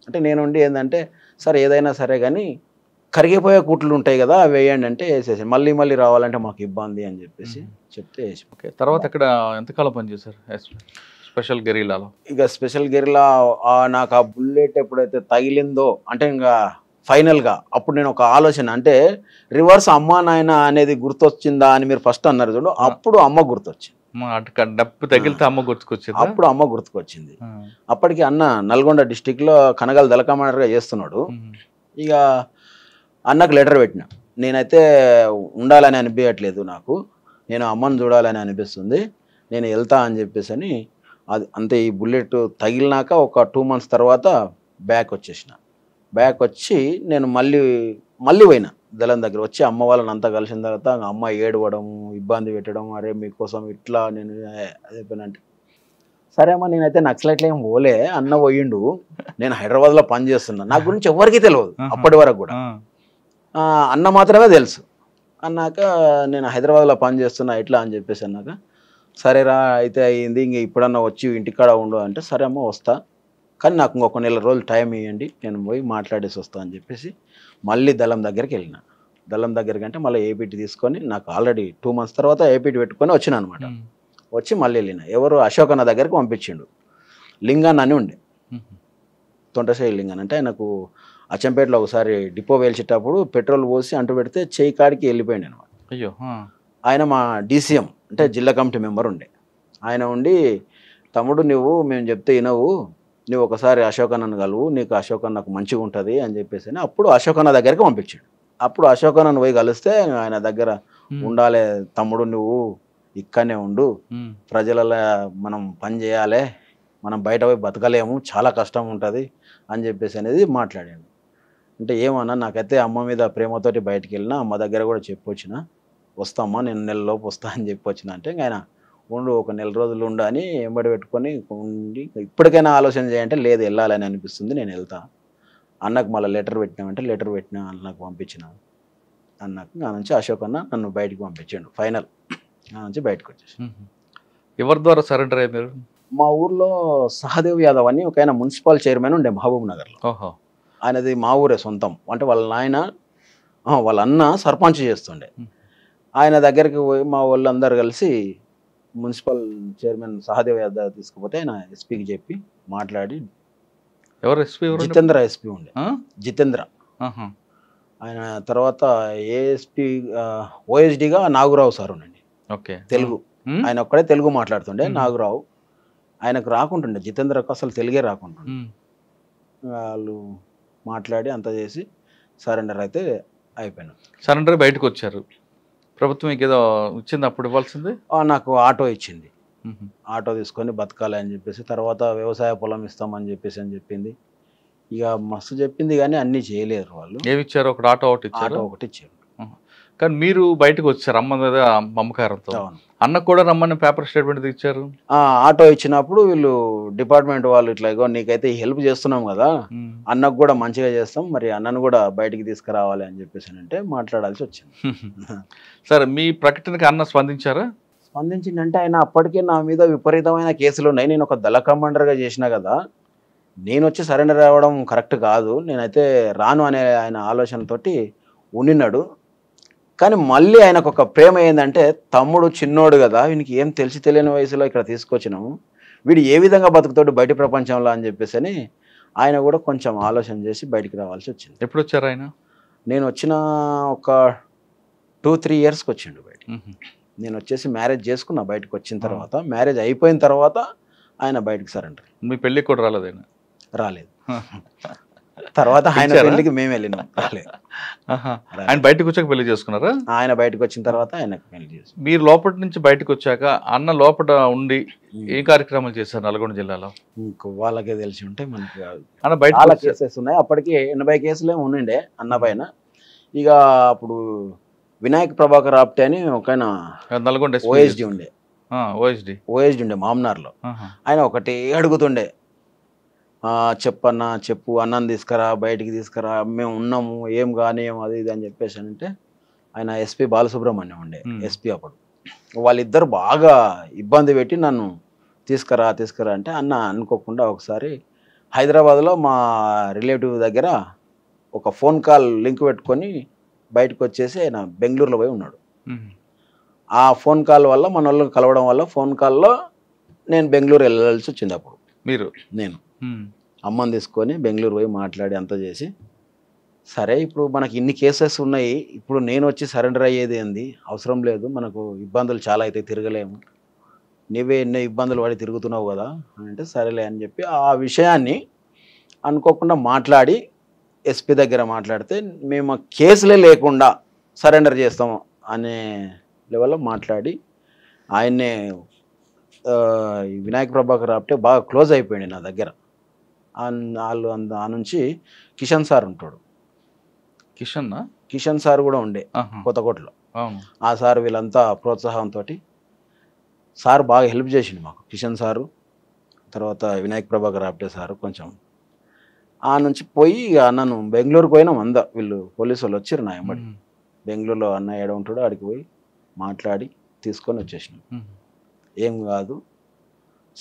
అంటే నేనుండి ఏంటంటే సరే ఏదైనా సరే కానీ కరిగిపోయే కుట్లు ఉంటాయి కదా అవి వేయండి అంటే వేసేసి, మళ్ళీ రావాలంటే మాకు ఇబ్బంది అని చెప్పేసి చెప్తే వేసి. ఓకే, తర్వాత ఇక్కడ ఎంతకాలం పనిచేశారు స్పెషల్ గెరిలాలో? ఇక స్పెషల్ గెరిలా నాకు ఆ బుల్లెట్ ఎప్పుడైతే తగిలిందో అంటే ఇంకా ఫైనల్గా అప్పుడు నేను ఒక ఆలోచన, అంటే రివర్స్ అమ్మ నాయన అనేది గుర్తొచ్చిందా అని మీరు ఫస్ట్ అన్నారు చూడు, అప్పుడు అమ్మ గుర్తొచ్చింది. డబ్బు తగిలితే అమ్మ గుర్తుకొచ్చింది. అప్పుడు అమ్మ గుర్తుకొచ్చింది. అప్పటికి అన్న నల్గొండ డిస్టిక్లో కనగల్ దళ కమాండర్గా చేస్తున్నాడు. ఇక అన్నకు లెటర్ పెట్టిన, నేనైతే ఉండాలని అనిపించట్లేదు, నాకు నేను అమ్మను చూడాలని అనిపిస్తుంది, నేను వెళ్తా అని చెప్పేసి అని. అది అంతే. ఈ బుల్లెట్ తగిలినాక ఒక 2 months తర్వాత బ్యాక్ వచ్చేసిన. బ్యాక్ వచ్చి నేను మళ్ళీ పోయినా దళం దగ్గర. వచ్చి అమ్మ వాళ్ళని అంతా కలిసిన తర్వాత అమ్మ ఏడవడం, ఇబ్బంది పెట్టడం, అరే మీకోసం ఇట్లా నేను అదేపోయినంటే, సరే అమ్మ నేనైతే నక్సలైట్లు ఏం పోలే, అన్న పోయిండు, నేను హైదరాబాద్లో పని చేస్తున్నా, నా గురించి ఎవరికి తెలియదు అప్పటి వరకు కూడా, అన్న మాత్రమే తెలుసు. అన్నాక నేను హైదరాబాద్లో పని చేస్తున్నా ఎట్లా అని చెప్పేసి అన్నాక, సరేరా అయితే అయ్యింది, ఇంక ఇప్పుడన్నా వచ్చి ఇంటికాడ ఉండు అంటే, సరే అమ్మ వస్తా, కానీ నాకు ఇంకొక నెల రోజులు టైం ఇవ్వండి, నేను పోయి మాట్లాడేసి వస్తాను అని చెప్పేసి మళ్ళీ దళం దగ్గరికి వెళ్ళిన. దళం దగ్గరికి అంటే మళ్ళీ ఏపీటీ తీసుకొని, నాకు ఆల్రెడీ 2 months తర్వాత ఏపీటీ పెట్టుకొని వచ్చిన అనమాట. వచ్చి మళ్ళీ వెళ్ళిన. ఎవరు అశోక్ అన్న దగ్గరికి పంపించిండు. లింగాన్ అని ఉండే, తొంటశైలి లింగాన్ అంటే ఆయనకు అచ్చంపేటలో ఒకసారి డిపో వేల్చేటప్పుడు పెట్రోల్ పోసి అంటు పెడితే చేయి కాడికి వెళ్ళిపోయింది అనమాట. అయ్యో. ఆయన మా డీసీఎం అంటే జిల్లా కమిటీ మెంబర్ ఉండే. ఆయన ఉండి, తమ్ముడు నువ్వు మేము చెప్తే వినవు, నువ్వు ఒకసారి అశోక్ అన్నను కలువు, నీకు అశోక్ అన్నకు మంచిగా ఉంటుంది అని చెప్పేసి అప్పుడు అశోక్ అన్న దగ్గరికి పంపించాడు. అప్పుడు అశోక్ అన్నను పోయి కలిస్తే ఆయన దగ్గర ఉండాలి తమ్ముడు, నువ్వు ఇక్కడనే ఉండు, ప్రజలలో మనం పని చేయాలి, మనం బయట పోయి బతకలేము, చాలా కష్టం ఉంటుంది అని చెప్పేసి అనేది మాట్లాడాడు. అంటే ఏమన్నా నాకైతే అమ్మ మీద ప్రేమతోటి బయటికి వెళ్ళినా, అమ్మ దగ్గర కూడా చెప్పొచ్చిన, వస్తామ్మా నేను నెలలోపు వస్తా అని చెప్పొచ్చిన. అంటే ఆయన ఉండు, ఒక నెల రోజులు ఉండు అని ఎంబడి పెట్టుకొని ఉండి, ఇప్పటికైనా ఆలోచన చేయంటే లేదు వెళ్ళాలని అనిపిస్తుంది, నేను వెళ్తా అన్నకు మళ్ళీ లెటర్ పెట్టినామంటే లెటర్ పెట్టినా, అన్నకు పంపించిన. అన్నకు నా నుంచి అశోక్ అన్న నన్ను బయటికి పంపించాడు. ఫైనల్ నా నుంచి బయటకు వచ్చేసి. ఎవరి ద్వారా సరెండర్ అయ్యారు? మా ఊర్లో సహదేవ్ యాదవ్ అని ఒక ఆయన మున్సిపల్ చైర్మన్ ఉండే మహబూబ్ నగర్లో. ఆయనది మా ఊరే సొంతం. అంటే వాళ్ళ నాయన వాళ్ళ అన్న సర్పంచ్ చేస్తుండే. ఆయన దగ్గరికి పోయి మా వాళ్ళందరూ కలిసి మున్సిపల్ చైర్మన్ సహదేవ్ యాదవ్ తీసుకుపోతే ఆయన ఎస్పీకి చెప్పి మాట్లాడి. ఎవరు ఎస్పీ? జితేంద్ర ఎస్పీ ఉండే, జితేంద్ర. ఆయన తర్వాత ఏఎస్పీ ఓఎస్డీగా నాగురావు సార్ ఉండండి, తెలుగు. ఆయన ఒక్కడే తెలుగు మాట్లాడుతుండే నాగురావు. ఆయనకు రాకుంటుండే, జితేంద్రకు అసలు తెలుగే రాకుంటుండే. వాళ్ళు మాట్లాడి అంతా చేసి సరెండర్ అయితే అయిపోయాను. సరెండర్ బయటకు వచ్చారు. ప్రభుత్వం మీకు ఏదో ఇచ్చింది అప్పుడు ఇవ్వాల్సింది? నాకు ఆటో ఇచ్చింది. ఆటో తీసుకొని బతకాలి అని చెప్పేసి, తర్వాత వ్యవసాయ పొలం ఇస్తామని చెప్పేసి అని చెప్పింది. ఇక మస్తు చెప్పింది కానీ అన్నీ చేయలేరు వాళ్ళు. ఏమి ఇచ్చారు? ఒకటి ఆటో ఒకటి ఇచ్చారు. ఆటో ఒకటి ఇచ్చారు. కానీ మీరు బయటకు వచ్చారు అమ్మ మీద మమకారంతో. అన్నకు కూడా రమ్మని పేపర్ స్టేట్మెంట్ ఇచ్చారు. ఆటో ఇచ్చినప్పుడు వీళ్ళు డిపార్ట్మెంట్ వాళ్ళు ఇట్లా, ఇగో నీకైతే హెల్ప్ చేస్తున్నాం కదా, అన్నకు కూడా మంచిగా చేస్తాం, మరి అన్నను కూడా బయటికి తీసుకురావాలి అని చెప్పేసి అంటే మాట్లాడాల్సి వచ్చింది. సరే, మీ ప్రకటనకి అన్న స్పందించారా? స్పందించిందంటే ఆయన అప్పటికే నా మీద విపరీతమైన కేసులు ఉన్నాయి, నేను ఒక దళ కమాండర్గా చేసినా కదా, నేను వచ్చి సరెండర్ అవ్వడం కరెక్ట్ కాదు, నేనైతే రాను అనే ఆయన ఆలోచనతోటి ఉండినాడు. కానీ మళ్ళీ ఆయనకు ఒక ప్రేమ ఏంటంటే, తమ్ముడు చిన్నోడు కదా, వీనికి ఏం తెలిసి తెలియని వయసులో ఇక్కడ తీసుకొచ్చినాము, వీడు ఏ విధంగా బతుకుతాడు బయట ప్రపంచంలో అని చెప్పేసి అని ఆయన కూడా కొంచెం ఆలోచన చేసి బయటికి రావాల్సి వచ్చింది. ఎప్పుడు వచ్చారు ఆయన? నేను వచ్చిన ఒక 2-3 yearsకి వచ్చిండు బయటికి. నేను వచ్చేసి మ్యారేజ్ చేసుకున్నా. బయటకు వచ్చిన తర్వాత, మ్యారేజ్ అయిపోయిన తర్వాత ఆయన బయటకు సరెండర్. మీ పెళ్ళికి కూడా రాలేదు ఆయన? రాలేదు. తర్వాత ఆయన పెళ్లికి మేము వెళ్ళినాం. ఆయన బయటకు వచ్చాక పెళ్లి చేసుకున్నారా? ఆయన బయటకు వచ్చిన తర్వాత ఆయనకు పెళ్లి చేసుకున్నారు. మీరు లోపల నుంచి బయటకు వచ్చాక అన్న లోపల ఉండి ఏ కార్యక్రమాలు చేశారు నల్గొండ జిల్లాలో? వాళ్ళకే తెలిసి ఉంటే మనకి. అన్న బయట చాలా కేసెస్ ఉన్నాయి. అప్పటికి 80 కేసులే ఉండే అన్న పైన. ఇక అప్పుడు వినాయక్ ప్రభాకర్ ఆప్టే అని ఒక నల్గొండ ఓఎస్డి ఉండే, ఓఎస్డి ఉండే మామ్నార్లో. ఆయన ఒకటి అడుగుతుండే, చెప్పన్నా చెప్పు, అన్నం తీసుకురా, బయటికి తీసుకురా, మేము ఉన్నాము, ఏం కానీ ఏం అది ఇది అని చెప్పేసి అంటే ఆయన ఎస్పీ బాలసుబ్రహ్మణ్యం ఉండే ఎస్పీ అప్పుడు. వాళ్ళిద్దరు బాగా ఇబ్బంది పెట్టి నన్ను తీసుకురా అంటే అన్న అనుకోకుండా ఒకసారి హైదరాబాద్లో మా రిలేటివ్ దగ్గర ఒక ఫోన్ కాల్ లింక్ పెట్టుకొని బయటకు వచ్చేసి ఆయన బెంగళూరులో పోయి ఉన్నాడు. ఆ ఫోన్ కాల్ వల్ల మన వాళ్ళు కలవడం వల్ల ఫోన్ కాల్లో నేను బెంగళూరు వెళ్ళాల్సి వచ్చింది. అప్పుడు నేను అమ్మని తీసుకొని బెంగళూరు పోయి మాట్లాడి అంతా చేసి, సరే ఇప్పుడు మనకి ఇన్ని కేసెస్ ఉన్నాయి, ఇప్పుడు నేను వచ్చి సరెండర్ అయ్యేది ఏంది, అవసరం లేదు, మనకు ఇబ్బందులు చాలా అయితే తిరగలేము, నీవే ఎన్నో ఇబ్బందులు పడి తిరుగుతున్నావు కదా అని అంటే సరేలే అని చెప్పి ఆ విషయాన్ని అనుకోకుండా మాట్లాడి ఎస్పీ దగ్గర మాట్లాడితే, మేము కేసులే లేకుండా సరెండర్ చేస్తాము అనే లెవెల్లో మాట్లాడి ఆయన్నే వినాయక్ ప్రభాకర్ ఆప్టే బాగా క్లోజ్ అయిపోయింది నా దగ్గర. వాళ్ళు ఆ నుంచి కిషన్ సార్ ఉంటాడు. కిషన్ సార్ కూడా ఉండే కొత్తకోటలో. ఆ సార్ వీళ్ళంతా ప్రోత్సాహంతో సార్ బాగా హెల్ప్ చేసిండు మాకు. కిషన్ సారు, తర్వాత వినాయక్ ప్రభాకర్ ఆప్టే సారు కొంచెం. ఆ నుంచి పోయి ఇక నన్ను బెంగళూరుకు పోయినాం. వీళ్ళు పోలీసు వాళ్ళు వచ్చారు నా ఎంబడి. బెంగళూరులో అన్న ఏడ ఉంటాడో అడిగి పోయి మాట్లాడి తీసుకొని వచ్చేసినాం. ఏం కాదు,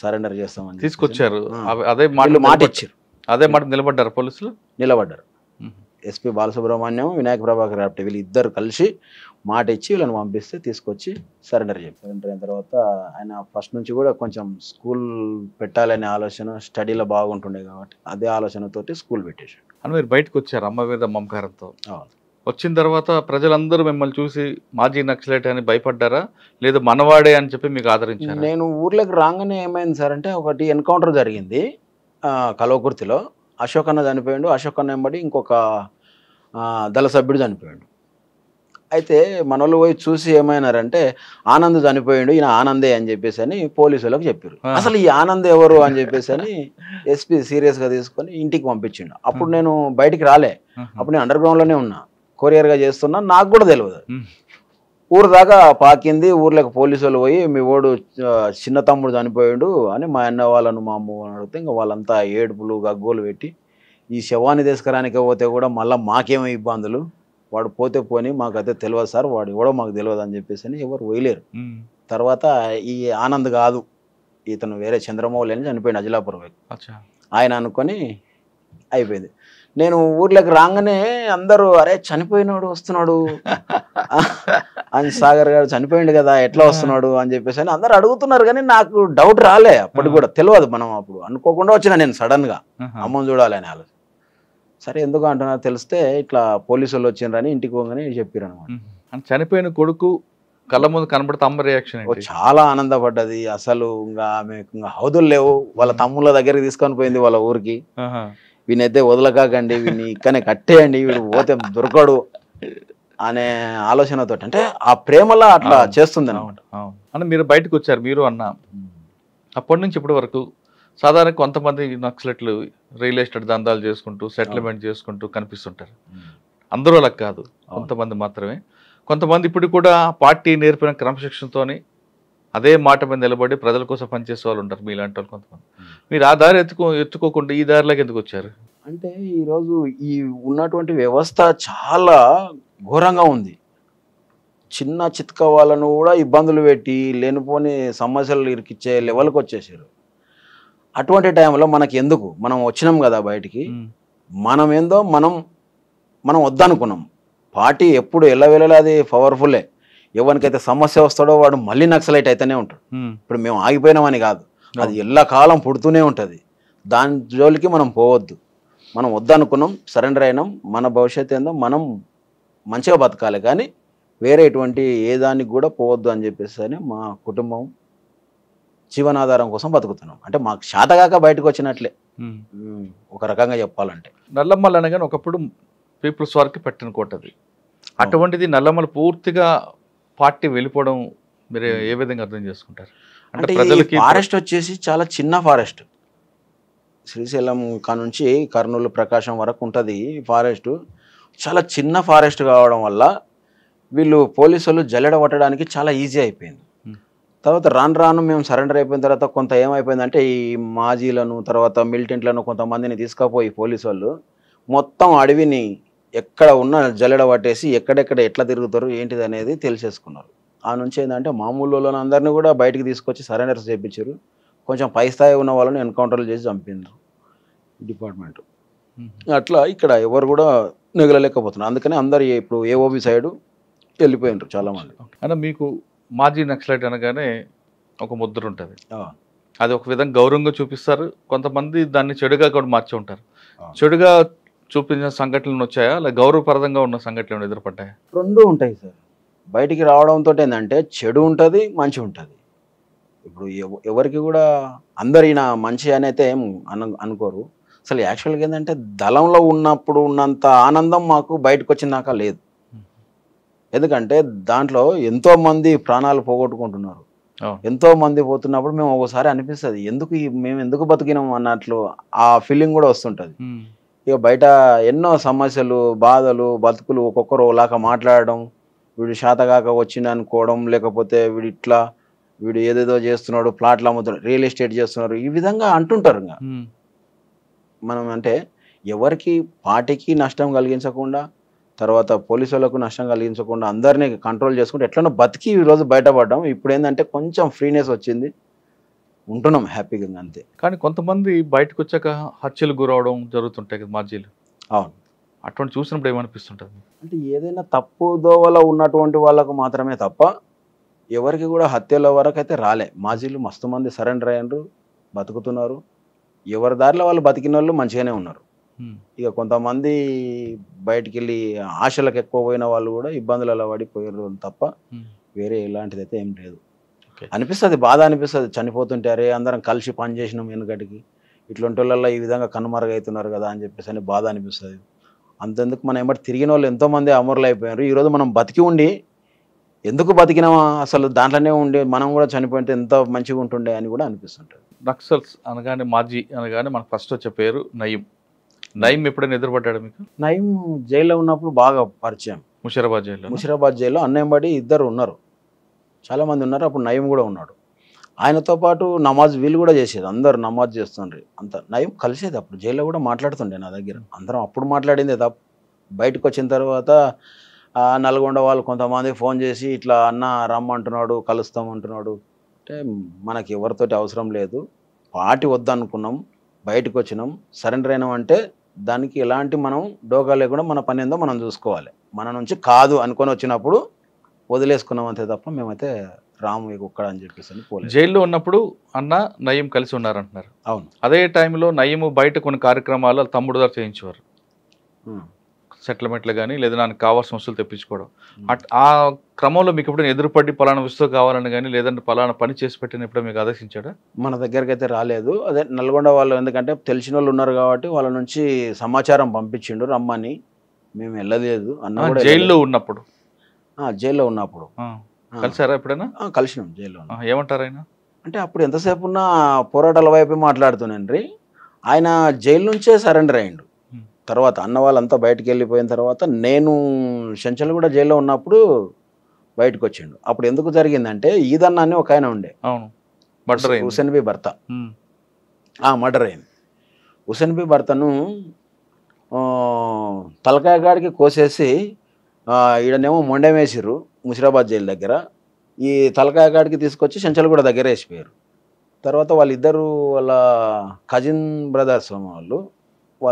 సరెండర్ చేస్తామని తీసుకొచ్చారు. ఆ. అదే వీళ్ళు మాట ఇచ్చారు, అదే మాట నిలబడ్డారు పోలీసులు. నిలబడ్డారు. ఎస్పీ బాలసుబ్రహ్మణ్యం, వినాయక ప్రభాకర్ రాప్టే వీళ్ళు ఇద్దరు కలిసి మాట ఇచ్చి వీళ్ళని పంపిస్తే తీసుకొచ్చి సరెండర్ చేశారు. సరెండర్ అయిన తర్వాత ఆయన ఫస్ట్ నుంచి కూడా కొంచెం స్కూల్ పెట్టాలనే ఆలోచన, స్టడీలో బాగుంటుండే కాబట్టి అదే ఆలోచనతోటి స్కూల్ పెట్టేశాడు. అని మీరు బయటకు వచ్చారు అమ్మ మీద మమకారంతో. అవును. వచ్చిన తర్వాత ప్రజలందరూ మిమ్మల్ని చూసి మాజీ నక్సలైట్ అని భయపడ్డారా, లేదా మనవాడే అని చెప్పి మీకు ఆదరించారా? నేను ఊర్లోకి రాగానే ఏమైంది సార్ అంటే, ఒకటి ఎన్కౌంటర్ జరిగింది కల్వకుర్తిలో. అశోక్ అన్న చనిపోయాడు. అశోక్ అన్న వెంబడి ఇంకొక దళ సభ్యుడు చనిపోయాడు. అయితే మనోళ్ళు పోయి చూసి ఏమైనారంటే, ఆనంద్ చనిపోయాడు, ఈయన ఆనందే అని చెప్పేసి అని పోలీసులకు చెప్పారు. అసలు ఈ ఆనంద్ ఎవరు అని చెప్పేసి అని ఎస్పీ సీరియస్గా తీసుకొని ఇంటికి పంపించిండు. అప్పుడు నేను బయటికి రాలే, అప్పుడు నేను అండర్ గ్రౌండ్లోనే ఉన్నా, కొరియర్గా చేస్తున్నా. నాకు కూడా తెలియదు. ఊరు దాకా పాకింది. ఊర్లోకి పోలీసు వాళ్ళు పోయి, మీ ఓడు చిన్న తమ్ముడు చనిపోయాడు అని మా అన్న వాళ్ళను, మా అమ్మ వాళ్ళని అడిగితే ఇంకా వాళ్ళంతా ఏడుపులు గగ్గోలు పెట్టి, ఈ శవాన్ని తీసుకురానికే పోతే కూడా మళ్ళీ మాకేమో ఇబ్బందులు, వాడు పోతే పోని, మాకైతే తెలియదు సార్, వాడు ఎవడో మాకు తెలియదు అని చెప్పేసి అని ఎవరు పోయలేరు. తర్వాత ఈ ఆనంద్ కాదు, ఇతను వేరే చంద్రమౌళి అని చనిపోయింది అజిలాపురం ఆయన అనుకొని అయిపోయింది. నేను ఊర్లోకి రాగానే అందరూ, అరే చనిపోయినాడు వస్తున్నాడు అని, సాగర్ గారు చనిపోయింది కదా ఎట్లా వస్తున్నాడు అని చెప్పేసి అని అందరు అడుగుతున్నారు. కానీ నాకు డౌట్ రాలే, అప్పటికి కూడా తెలియదు. మనం అప్పుడు అనుకోకుండా వచ్చిన నేను సడన్గా అమ్మని చూడాలి అని ఆలోచన. సరే ఎందుకు అంటున్నా తెలిస్తే ఇట్లా పోలీసు వాళ్ళు వచ్చిండ్రని ఇంటికి పోగానే చెప్పారు అనమాట. చనిపోయిన కొడుకు కళ్ళ ముందు కనబడితే అమ్మ రియాక్షన్ చాలా ఆనందపడ్డది. అసలు ఇంకా ఆమె ఇంకా హౌదులు లేవు, వాళ్ళ తమ్ముళ్ళ దగ్గరికి తీసుకొని పోయింది వాళ్ళ ఊరికి. వీనైతే వదలకాకండి, వీని ఇక్కడనే కట్టేయండి, వీడు పోతే దొరకడు అనే ఆలోచనతో, అంటే ఆ ప్రేమలా అట్లా చేస్తుంది అనమాట. అంటే మీరు బయటకు వచ్చారు, మీరు అన్న, అప్పటి నుంచి ఇప్పటి వరకు సాధారణ కొంతమంది నక్సలెట్లు రియల్ ఎస్టేట్ దందాలు చేసుకుంటూ సెటిల్మెంట్ చేసుకుంటూ కనిపిస్తుంటారు. అందరూ అలా కాదు, కొంతమంది మాత్రమే. కొంతమంది ఇప్పుడు కూడా పార్టీ నేర్పిన క్రమశిక్షణతోని అదే మాట మీద నిలబడి ప్రజల కోసం పనిచేసే వాళ్ళు ఉంటారు, మీలాంటి వాళ్ళు కొంతమంది. మీరు ఆ దారి ఎత్తుకోకుండా ఈ దారిలోకి ఎందుకు వచ్చారు? అంటే ఈరోజు ఈ ఉన్నటువంటి వ్యవస్థ చాలా ఘోరంగా ఉంది. చిన్న చిత్క వాళ్ళను కూడా ఇబ్బందులు పెట్టి లేనిపోని సమస్యలు ఇరికిచ్చే లెవెల్కి వచ్చేసారు. అటువంటి టైంలో మనకి ఎందుకు, మనం వచ్చినాం కదా బయటికి, మనం ఏందో మనం వద్దనుకున్నాం. పార్టీ ఎప్పుడు ఎల్లవేళలా అది పవర్ఫుల్లే. ఎవరికైతే సమస్య వస్తాడో వాడు మళ్ళీ నక్సలైట్ అయితేనే ఉంటాడు. ఇప్పుడు మేము ఆగిపోయినామని కాదు, అది ఎల్లకాలం పుడుతూనే ఉంటుంది. దాని జోలికి మనం పోవద్దు. మనం వద్దనుకున్నాం, సరెండర్ అయినాం. మన భవిష్యత్తు ఏందో మనం మంచిగా బతకాలి, కానీ వేరే ఎటువంటి ఏ దానికి కూడా పోవద్దు అని చెప్పేసి అని మా కుటుంబం జీవనాధారం కోసం బతుకుతున్నాం. అంటే మాకు శాతగాక బయటకు వచ్చినట్లే ఒక రకంగా చెప్పాలంటే. నల్లమల్ల అనగానే ఒకప్పుడు పీపుల్స్ వారికి పెట్టిన కోటది. అటువంటిది నల్లమల్ల పూర్తిగా పార్టీ వెళ్ళిపోవడం మీరు ఏ విధంగా అర్థం చేసుకుంటారు? అంటే ప్రజలకి ఫారెస్ట్ వచ్చేసి చాలా చిన్న ఫారెస్ట్. శ్రీశైలం నుంచి కర్నూలు ప్రకాశం వరకు ఉంటుంది ఫారెస్ట్. చాలా చిన్న ఫారెస్ట్ కావడం వల్ల వీళ్ళు పోలీసు వాళ్ళు జల్లెడ పట్టడానికి చాలా ఈజీ అయిపోయింది. తర్వాత రాను రాను మేము సరెండర్ అయిపోయిన తర్వాత కొంత ఏమైపోయిందంటే, ఈ మాజీలను తర్వాత మిలిటెంట్లను కొంతమందిని తీసుకుపోయి పోలీసు వాళ్ళు మొత్తం అడవిని ఎక్కడ ఉన్న జల్లెడ పట్టేసి ఎక్కడెక్కడ ఎట్లా తిరుగుతారు ఏంటిది అనేది తెలిసేసుకున్నారు. ఆ నుంచి ఏంటంటే మామూలు వాళ్ళని అందరినీ కూడా బయటికి తీసుకొచ్చి సరెండర్స్ చేయించారు. కొంచెం పై స్థాయి ఉన్న వాళ్ళని ఎన్కౌంటర్లు చేసి చంపిండ్రు డిపార్ట్మెంట్. అట్లా ఇక్కడ ఎవరు కూడా మిగలలేకపోతున్నారు. అందుకని అందరు ఇప్పుడు ఏఓబి సైడు వెళ్ళిపోయినారు చాలామంది. అంటే మీకు మాజీ నక్సలైట్ అనగానే ఒక ముద్ర ఉంటుంది, అది ఒక విధంగా గౌరవంగా చూపిస్తారు. కొంతమంది దాన్ని చెడుగా కూడా మార్చి ఉంటారు. చెడుగా చూపించిన సంఘటనలు వచ్చాయా, అలా గౌరవప్రదంగా ఉన్న సంఘటనలు ఎదురుపడ్డాయా? రెండు ఉంటాయి సార్. బయటికి రావడంతో ఏంటంటే చెడు ఉంటుంది, మంచి ఉంటుంది. ఇప్పుడు ఎవరికి కూడా అందరు ఈయన మంచి అని అయితే ఏం అనుకోరు. అసలు యాక్చువల్గా ఏంటంటే దళంలో ఉన్నప్పుడు ఉన్నంత ఆనందం మాకు బయటకు వచ్చినాక లేదు. ఎందుకంటే దాంట్లో ఎంతోమంది ప్రాణాలు పోగొట్టుకుంటున్నారు, ఎంతోమంది పోతున్నప్పుడు మేము ఒకసారి అనిపిస్తుంది మేము ఎందుకు బతికినాం అన్నట్లు ఆ ఫీలింగ్ కూడా వస్తుంటుంది. ఇక బయట ఎన్నో సమస్యలు, బాధలు, బతుకులు ఒక్కొక్కరు ఒకలాగా మాట్లాడడం, వీడు శాతగాక వచ్చింది అనుకోవడం, లేకపోతే వీడు ఏదేదో చేస్తున్నాడు, ప్లాట్లు అమ్ముతున్నాడు, రియల్ ఎస్టేట్ చేస్తున్నారు, ఈ విధంగా అంటుంటారు. ఇంకా మనం అంటే ఎవరికి పార్టీకి నష్టం కలిగించకుండా, తర్వాత పోలీసు వాళ్ళకు నష్టం కలిగించకుండా అందరినీ కంట్రోల్ చేసుకుంటే ఎట్లనో బతికి ఈరోజు బయటపడ్డాం. ఇప్పుడు ఏంటంటే కొంచెం ఫ్రీనెస్ వచ్చింది. ఉంటున్నాం హ్యాపీగా అంతే. కానీ కొంతమంది బయటకు వచ్చాక హత్యలు గురవడం జరుగుతుంటాయి కదా మాజీలు. అవును. అటువంటి చూసినప్పుడు ఏమనిపిస్తుంటుంది? అంటే ఏదైనా తప్పు దోవలో ఉన్నటువంటి వాళ్ళకు మాత్రమే తప్ప ఎవరికి కూడా హత్యల వరకు అయితే రాలే. మాజీలు మస్తు మంది సరెండర్ అయ్యారు, బతుకుతున్నారు. ఎవరి దారిలో వాళ్ళు బతికిన వాళ్ళు మంచిగానే ఉన్నారు. ఇక కొంతమంది బయటికి వెళ్ళి ఆశలకు ఎక్కువ పోయిన వాళ్ళు కూడా ఇబ్బందులలో పడిపోయారు తప్ప వేరే ఎలాంటిది అయితే ఏం లేదు. అనిపిస్తుంది, బాధ అనిపిస్తుంది. చనిపోతుంటే అరే అందరం కలిసి పని చేసినాం వెనుకటికి, ఇట్లాంటి వాళ్ళల్లో ఈ విధంగా కనుమరుగవుతున్నారు కదా అని చెప్పేసి అని బాధ అనిపిస్తుంది. అంతెందుకు మనం ఏమంటే తిరిగిన వాళ్ళు ఎంతోమంది అమరులు అయిపోయారు. ఈరోజు మనం బతికి ఉండి ఎందుకు బతికినామా, అసలు దాంట్లోనే ఉండి మనం కూడా చనిపోతే ఎంత మంచిగా ఉంటుండే అని కూడా అనిపిస్తుంటుంది. నక్సల్స్ అనగానే మాజీ అనగానే మనకు ఫస్ట్ వచ్చే పేరు నయీం. నయీం ఎప్పుడైనా ఎదురుపడ్డాడు మీకు? నయీం జైల్లో ఉన్నప్పుడు బాగా పరిచయం. ముషిరాబాద్ జైల్లో అన్నంబడి ఇద్దరు ఉన్నారు, చాలామంది ఉన్నారు. అప్పుడు నయీం కూడా ఉన్నాడు. ఆయనతో పాటు నమాజ్ వీళ్ళు కూడా చేసేది, అందరు నమాజ్ చేస్తుండ్రి. అంత నయీం కలిసేది. అప్పుడు జైల్లో కూడా మాట్లాడుతుండే నా దగ్గర. అందరం అప్పుడు మాట్లాడిందే తప్ప బయటకు వచ్చిన తర్వాత నల్గొండ వాళ్ళు కొంతమంది ఫోన్ చేసి ఇట్లా అన్న రమ్మంటున్నాడు, కలుస్తామంటున్నాడు. అంటే మనకి ఎవరితోటి అవసరం లేదు, పార్టీ వద్దనుకున్నాం, బయటకు వచ్చినాం, సరెండర్ అయినాం అంటే దానికి ఎలాంటి మనం డోగా లేకుండా మన పని ఏందో మనం చూసుకోవాలి. మన నుంచి కాదు అనుకొని వచ్చినప్పుడు వదిలేసుకున్నాం అంతే తప్ప మేమైతే రాము ఇక్కడ అని చెప్పేసి పోలేదు. జైల్లో ఉన్నప్పుడు అన్న నయీం కలిసి ఉన్నారంటున్నారు. అవును. అదే టైంలో నయీం బయట కొన్ని కార్యక్రమాలు తమ్ముడు గారు చేయించేవారు, సెటిల్మెంట్లు కానీ లేదా నాకు కావాల్సిన వస్తువులు తెప్పించుకోవడం. ఆ క్రమంలో మీకు ఎప్పుడైనా ఎదురుపడి పలానా వస్తువు కావాలని కానీ లేదంటే పలానా పని చేసి పెట్టినప్పుడు మీకు ఆదేశించాడా? మన దగ్గరికి అయితే రాలేదు. అదే నల్గొండ వాళ్ళు ఎందుకంటే తెలిసిన వాళ్ళు ఉన్నారు కాబట్టి వాళ్ళ నుంచి సమాచారం పంపించిండు రమ్మని. మేము వెళ్ళలేదు. అన్న జైల్లో ఉన్నప్పుడు జైల్లో ఉన్నప్పుడు కలిసారా ఎప్పుడైనా? కలిసినాం జైల్లో. ఏమంటారు ఆయన? అంటే అప్పుడు ఎంతసేపు ఉన్నా పోరాటాల వైపే మాట్లాడుతున్నాండ్రి. ఆయన జైలు నుంచే సరెండర్ అయ్యిండు. తర్వాత అన్న వాళ్ళంతా బయటకు వెళ్ళిపోయిన తర్వాత నేను చెంచల్ కూడా జైల్లో ఉన్నప్పుడు బయటకు వచ్చిండు. అప్పుడు ఎందుకు జరిగిందంటే ఈదన్న అని ఒక ఆయన ఉండే, హుసేన్ బి భర్త, మర్డర్ అయింది. హుసేన్ బి భర్తను తలకాయ గాడికి కోసేసి ఈడనేమో మొండెం వేసిర్రు ముషిరాబాద్ జైలు దగ్గర. ఈ తలకాయ గాడికి తీసుకొచ్చి చెంచల్ కూడా దగ్గర వేసిపోయారు. తర్వాత వాళ్ళిద్దరు వాళ్ళ కజిన్ బ్రదర్స్ వాళ్ళు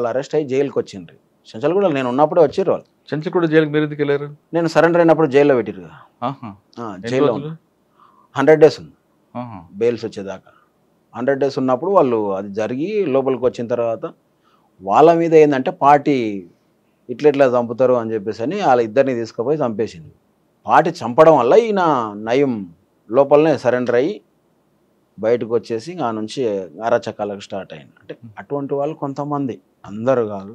అరెస్ట్ అయ్యి జైలుకి వచ్చిండ్రు. చెంచల్ కూడా నేను ఉన్నప్పుడే వచ్చిర్రు వాళ్ళు. చెంచల్ కూడా జైలుకి మీరు ఎందుకు వెళ్ళారు? నేను సరెండర్ అయినప్పుడు జైల్లో పెట్టిరు. జైల్లో 100 days ఉంది బెయిల్స్ వచ్చేదాకా. 100 days ఉన్నప్పుడు వాళ్ళు అది జరిగి లోపలికి వచ్చిన తర్వాత వాళ్ళ మీద ఏంటంటే పార్టీ ఇట్లా చంపుతారు అని చెప్పేసి అని వాళ్ళ ఇద్దరిని తీసుకుపోయి చంపేసింది. పార్టీ చంపడం వల్ల ఈయన నయీం లోపలనే సరెండర్ అయ్యి బయటకు వచ్చేసి ఆ నుంచి అరాచకాలకు స్టార్ట్ అయింది. అంటే అటువంటి వాళ్ళు కొంతమంది, అందరూ కాదు,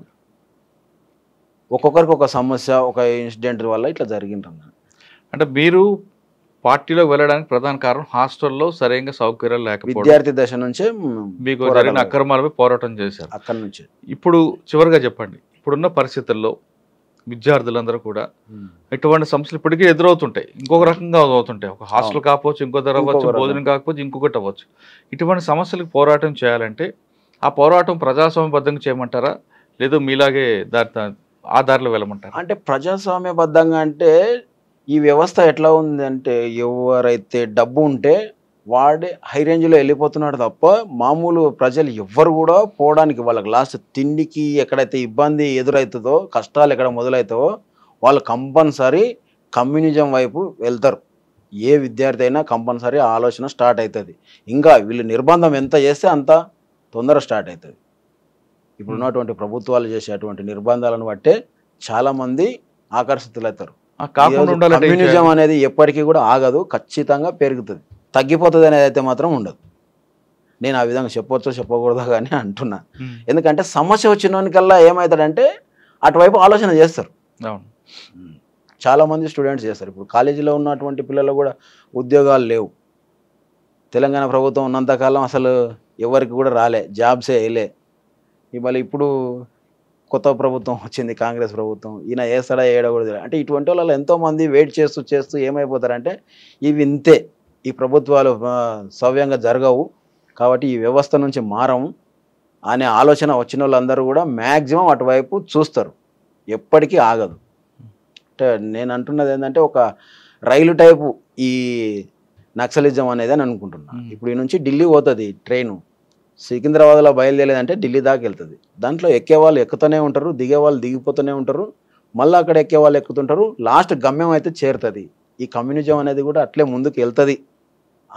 ఒక్కొక్కరికి ఒక సమస్య, ఒక ఇన్సిడెంట్ వల్ల ఇట్లా జరిగింది. అంటే మీరు పార్టీలో వెళ్ళడానికి ప్రధాన కారణం హాస్టల్లో సరైన సౌకర్యాలు లేకపోవడం. విద్యార్థి దశ నుంచే మీకు జరిగిన అక్రమాలపై పోరాటం చేశారు. అక్కడి నుంచి ఇప్పుడు చివరిగా చెప్పండి, ఇప్పుడున్న పరిస్థితుల్లో విద్యార్థులందరూ కూడా ఇటువంటి సమస్యలు ఇప్పటికీ ఎదురవుతుంటాయి, ఇంకొక రకంగా అవుతుంటాయి. ఒక హాస్టల్ కాకపోవచ్చు, ఇంకో ధర అవ్వచ్చు, భోజనం కాకపోవచ్చు, ఇంకొకటి అవ్వచ్చు. ఇటువంటి సమస్యలకు పోరాటం చేయాలంటే ఆ పోరాటం ప్రజాస్వామ్యబద్ధంగా చేయమంటారా, లేదు మీలాగే ఆ దారిలో వెళ్ళమంటారా? అంటే ప్రజాస్వామ్యబద్ధంగా అంటే ఈ వ్యవస్థ ఎట్లా ఉంది అంటే ఎవరైతే డబ్బు ఉంటే వాడే హై రేంజ్లో వెళ్ళిపోతున్నాడు తప్ప మామూలు ప్రజలు ఎవ్వరు కూడా పోవడానికి, వాళ్ళకి లాస్ట్ తిండికి ఎక్కడైతే ఇబ్బంది ఎదురవుతుందో, కష్టాలు ఎక్కడ మొదలవుతావో వాళ్ళు కంపల్సరీ కమ్యూనిజం వైపు వెళ్తారు. ఏ విద్యార్థి అయినా కంపల్సరీ ఆలోచన స్టార్ట్ అవుతుంది. ఇంకా వీళ్ళు నిర్బంధం ఎంత చేస్తే అంత తొందర స్టార్ట్ అవుతుంది. ఇప్పుడు ఉన్నటువంటి ప్రభుత్వాలు చేసేటువంటి నిర్బంధాలను బట్టే చాలామంది ఆకర్షితులవుతారు. కమ్యూనిజం అనేది ఎప్పటికీ కూడా ఆగదు, ఖచ్చితంగా పెరుగుతుంది. తగ్గిపోతుంది అనేది అయితే మాత్రం ఉండదు. నేను ఆ విధంగా చెప్పవచ్చో చెప్పకూడదా కానీ అంటున్నా. ఎందుకంటే సమస్య వచ్చినోనికల్లా ఏమవుతాడంటే అటువైపు ఆలోచన చేస్తారు. చాలామంది స్టూడెంట్స్ చేస్తారు. ఇప్పుడు కాలేజీలో ఉన్నటువంటి పిల్లలు కూడా ఉద్యోగాలు లేవు. తెలంగాణ ప్రభుత్వం ఉన్నంతకాలం అసలు ఎవరికి కూడా రాలే, జాబ్సే వేయలే. ఇవాళ ఇప్పుడు కొత్త ప్రభుత్వం వచ్చింది, కాంగ్రెస్ ప్రభుత్వం, ఈయన వేస్తాడా ఏడకూడదు. అంటే ఇటువంటి వాళ్ళు ఎంతోమంది వెయిట్ చేస్తూ ఏమైపోతారంటే ఇవి ఇంతే, ఈ ప్రభుత్వాలు సవ్యంగా జరగవు కాబట్టి ఈ వ్యవస్థ నుంచి మారము అనే ఆలోచన వచ్చిన వాళ్ళందరూ కూడా మ్యాక్సిమం అటువైపు చూస్తారు, ఎప్పటికీ ఆగదు. అంటే నేను అంటున్నది ఏంటంటే ఒక రైలు టైపు ఈ నక్సలిజం అనేది అని అనుకుంటున్నా. ఇప్పుడు ఈ నుంచి ఢిల్లీ పోతుంది ట్రైను, సికింద్రాబాద్లో బయలుదేరేదంటే ఢిల్లీ దాకా వెళ్తుంది. దాంట్లో ఎక్కే వాళ్ళు ఎక్కుతూనే ఉంటారు, దిగే వాళ్ళు దిగిపోతూనే ఉంటారు, మళ్ళీ అక్కడ ఎక్కే వాళ్ళు ఎక్కుతుంటారు, లాస్ట్ గమ్యం అయితే చేరుతుంది. ఈ కమ్యూనిజం అనేది కూడా అట్లే ముందుకు వెళ్తుంది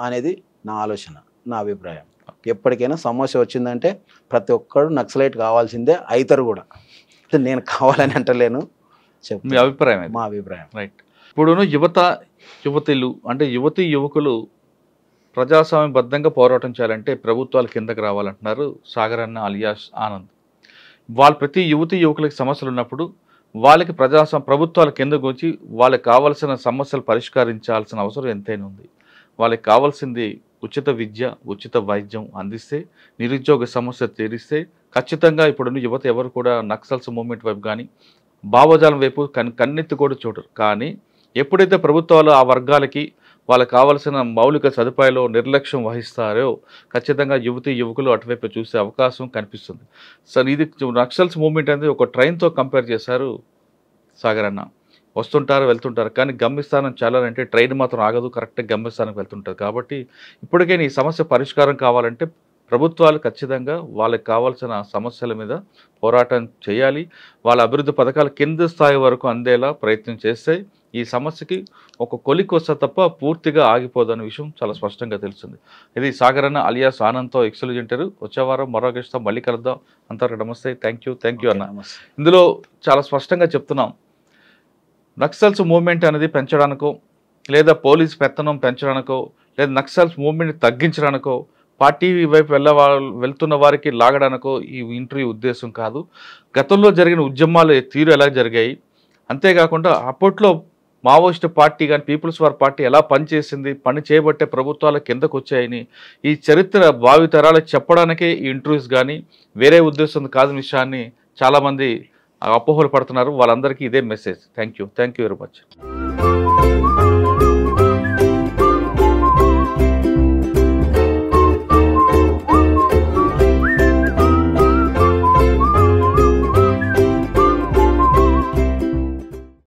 అనేది నా ఆలోచన, నా అభిప్రాయం. ఎప్పటికైనా సమస్య వచ్చిందంటే ప్రతి ఒక్కరు నక్సలైట్ కావాల్సిందే, అవుతారు కూడా. నేను కావాలని అంటలేను, మీ అభిప్రాయం, మా అభిప్రాయం. రైట్. ఇప్పుడు యువతులు అంటే యువకులు ప్రజాస్వామ్యబద్ధంగా పోరాటం చేయాలంటే ప్రభుత్వాలు కిందకి రావాలంటున్నారు సాగర్ అన్న అలియాస్ ఆనంద్. వాళ్ళు ప్రతి యువకులకి సమస్యలు ఉన్నప్పుడు వాళ్ళకి ప్రభుత్వాల కిందకు వచ్చి వాళ్ళకి కావాల్సిన సమస్యలు పరిష్కరించాల్సిన అవసరం ఎంతైనా ఉంది. వాళ్ళకి కావాల్సింది ఉచిత విద్య, ఉచిత వైద్యం అందిస్తే, నిరుద్యోగ సమస్య తీరిస్తే ఖచ్చితంగా ఇప్పుడున్న యువత ఎవరు కూడా నక్సల్స్ మూవ్మెంట్ వైపు కానీ భావజాలం వైపు కన్నెత్తి కూడా చూడరు. కానీ ఎప్పుడైతే ప్రభుత్వాలు ఆ వర్గాలకి వాళ్ళకి కావాల్సిన మౌలిక సదుపాయాలు నిర్లక్ష్యం వహిస్తారో ఖచ్చితంగా యువకులు అటువైపు చూసే అవకాశం కనిపిస్తుంది. సార్, ఇది నక్సల్స్ మూవ్మెంట్ అనేది ఒక ట్రైన్తో కంపేర్ చేశారు సాగర్ అన్న. వస్తుంటారు, వెళ్తుంటారు, కానీ గమ్యస్థానం చేరాలంటే ట్రైన్ మాత్రం ఆగదు, కరెక్ట్గా గమ్యస్థానంకి వెళ్తుంటారు. కాబట్టి ఇప్పటికైనా ఈ సమస్య పరిష్కారం కావాలంటే ప్రభుత్వాలు ఖచ్చితంగా వాళ్ళకి కావాల్సిన సమస్యల మీద పోరాటం చేయాలి. వాళ్ళ అభివృద్ధి పథకాలు కింద స్థాయి వరకు అందేలా ప్రయత్నం చేస్తే ఈ సమస్యకి ఒక కొలికి వస్తే తప్ప పూర్తిగా ఆగిపోదనే విషయం చాలా స్పష్టంగా తెలుస్తుంది. ఇది సాగర్ అన్న అలియాస్ ఆనంద్తో ఎక్సలెంట్. వచ్చే వారం మరో గెస్ట్తో మళ్ళీ కలుద్దాం. అంతవరకు నమస్తే, థ్యాంక్ యూ అన్న. ఇందులో చాలా స్పష్టంగా చెప్తున్నాం, నక్సల్స్ మూవ్మెంట్ అనేది పెంచడానికో, లేదా పోలీస్ పెత్తనం పెంచడానికో, లేదా నక్సల్స్ మూవ్మెంట్ తగ్గించడానికో, పార్టీ వైపు వెళ్తున్న వారికి లాగడానికో ఈ ఇంటర్వ్యూ ఉద్దేశం కాదు. గతంలో జరిగిన ఉద్యమాలు తీరు ఎలా జరిగాయి, అంతేకాకుండా అప్పట్లో మావోయిస్ట్ పార్టీ కానీ పీపుల్స్ వార్ పార్టీ ఎలా పనిచేసింది, పని చేయబట్టే ప్రభుత్వాల కిందకు వచ్చాయని ఈ చరిత్ర భావితరాలకు చెప్పడానికే ఈ ఇంటర్వ్యూస్ కానీ వేరే ఉద్దేశం కాదని విషయాన్ని చాలామంది అపోహలు పడుతున్నారు. వాళ్ళందరికీ ఇదే message. Thank you very much.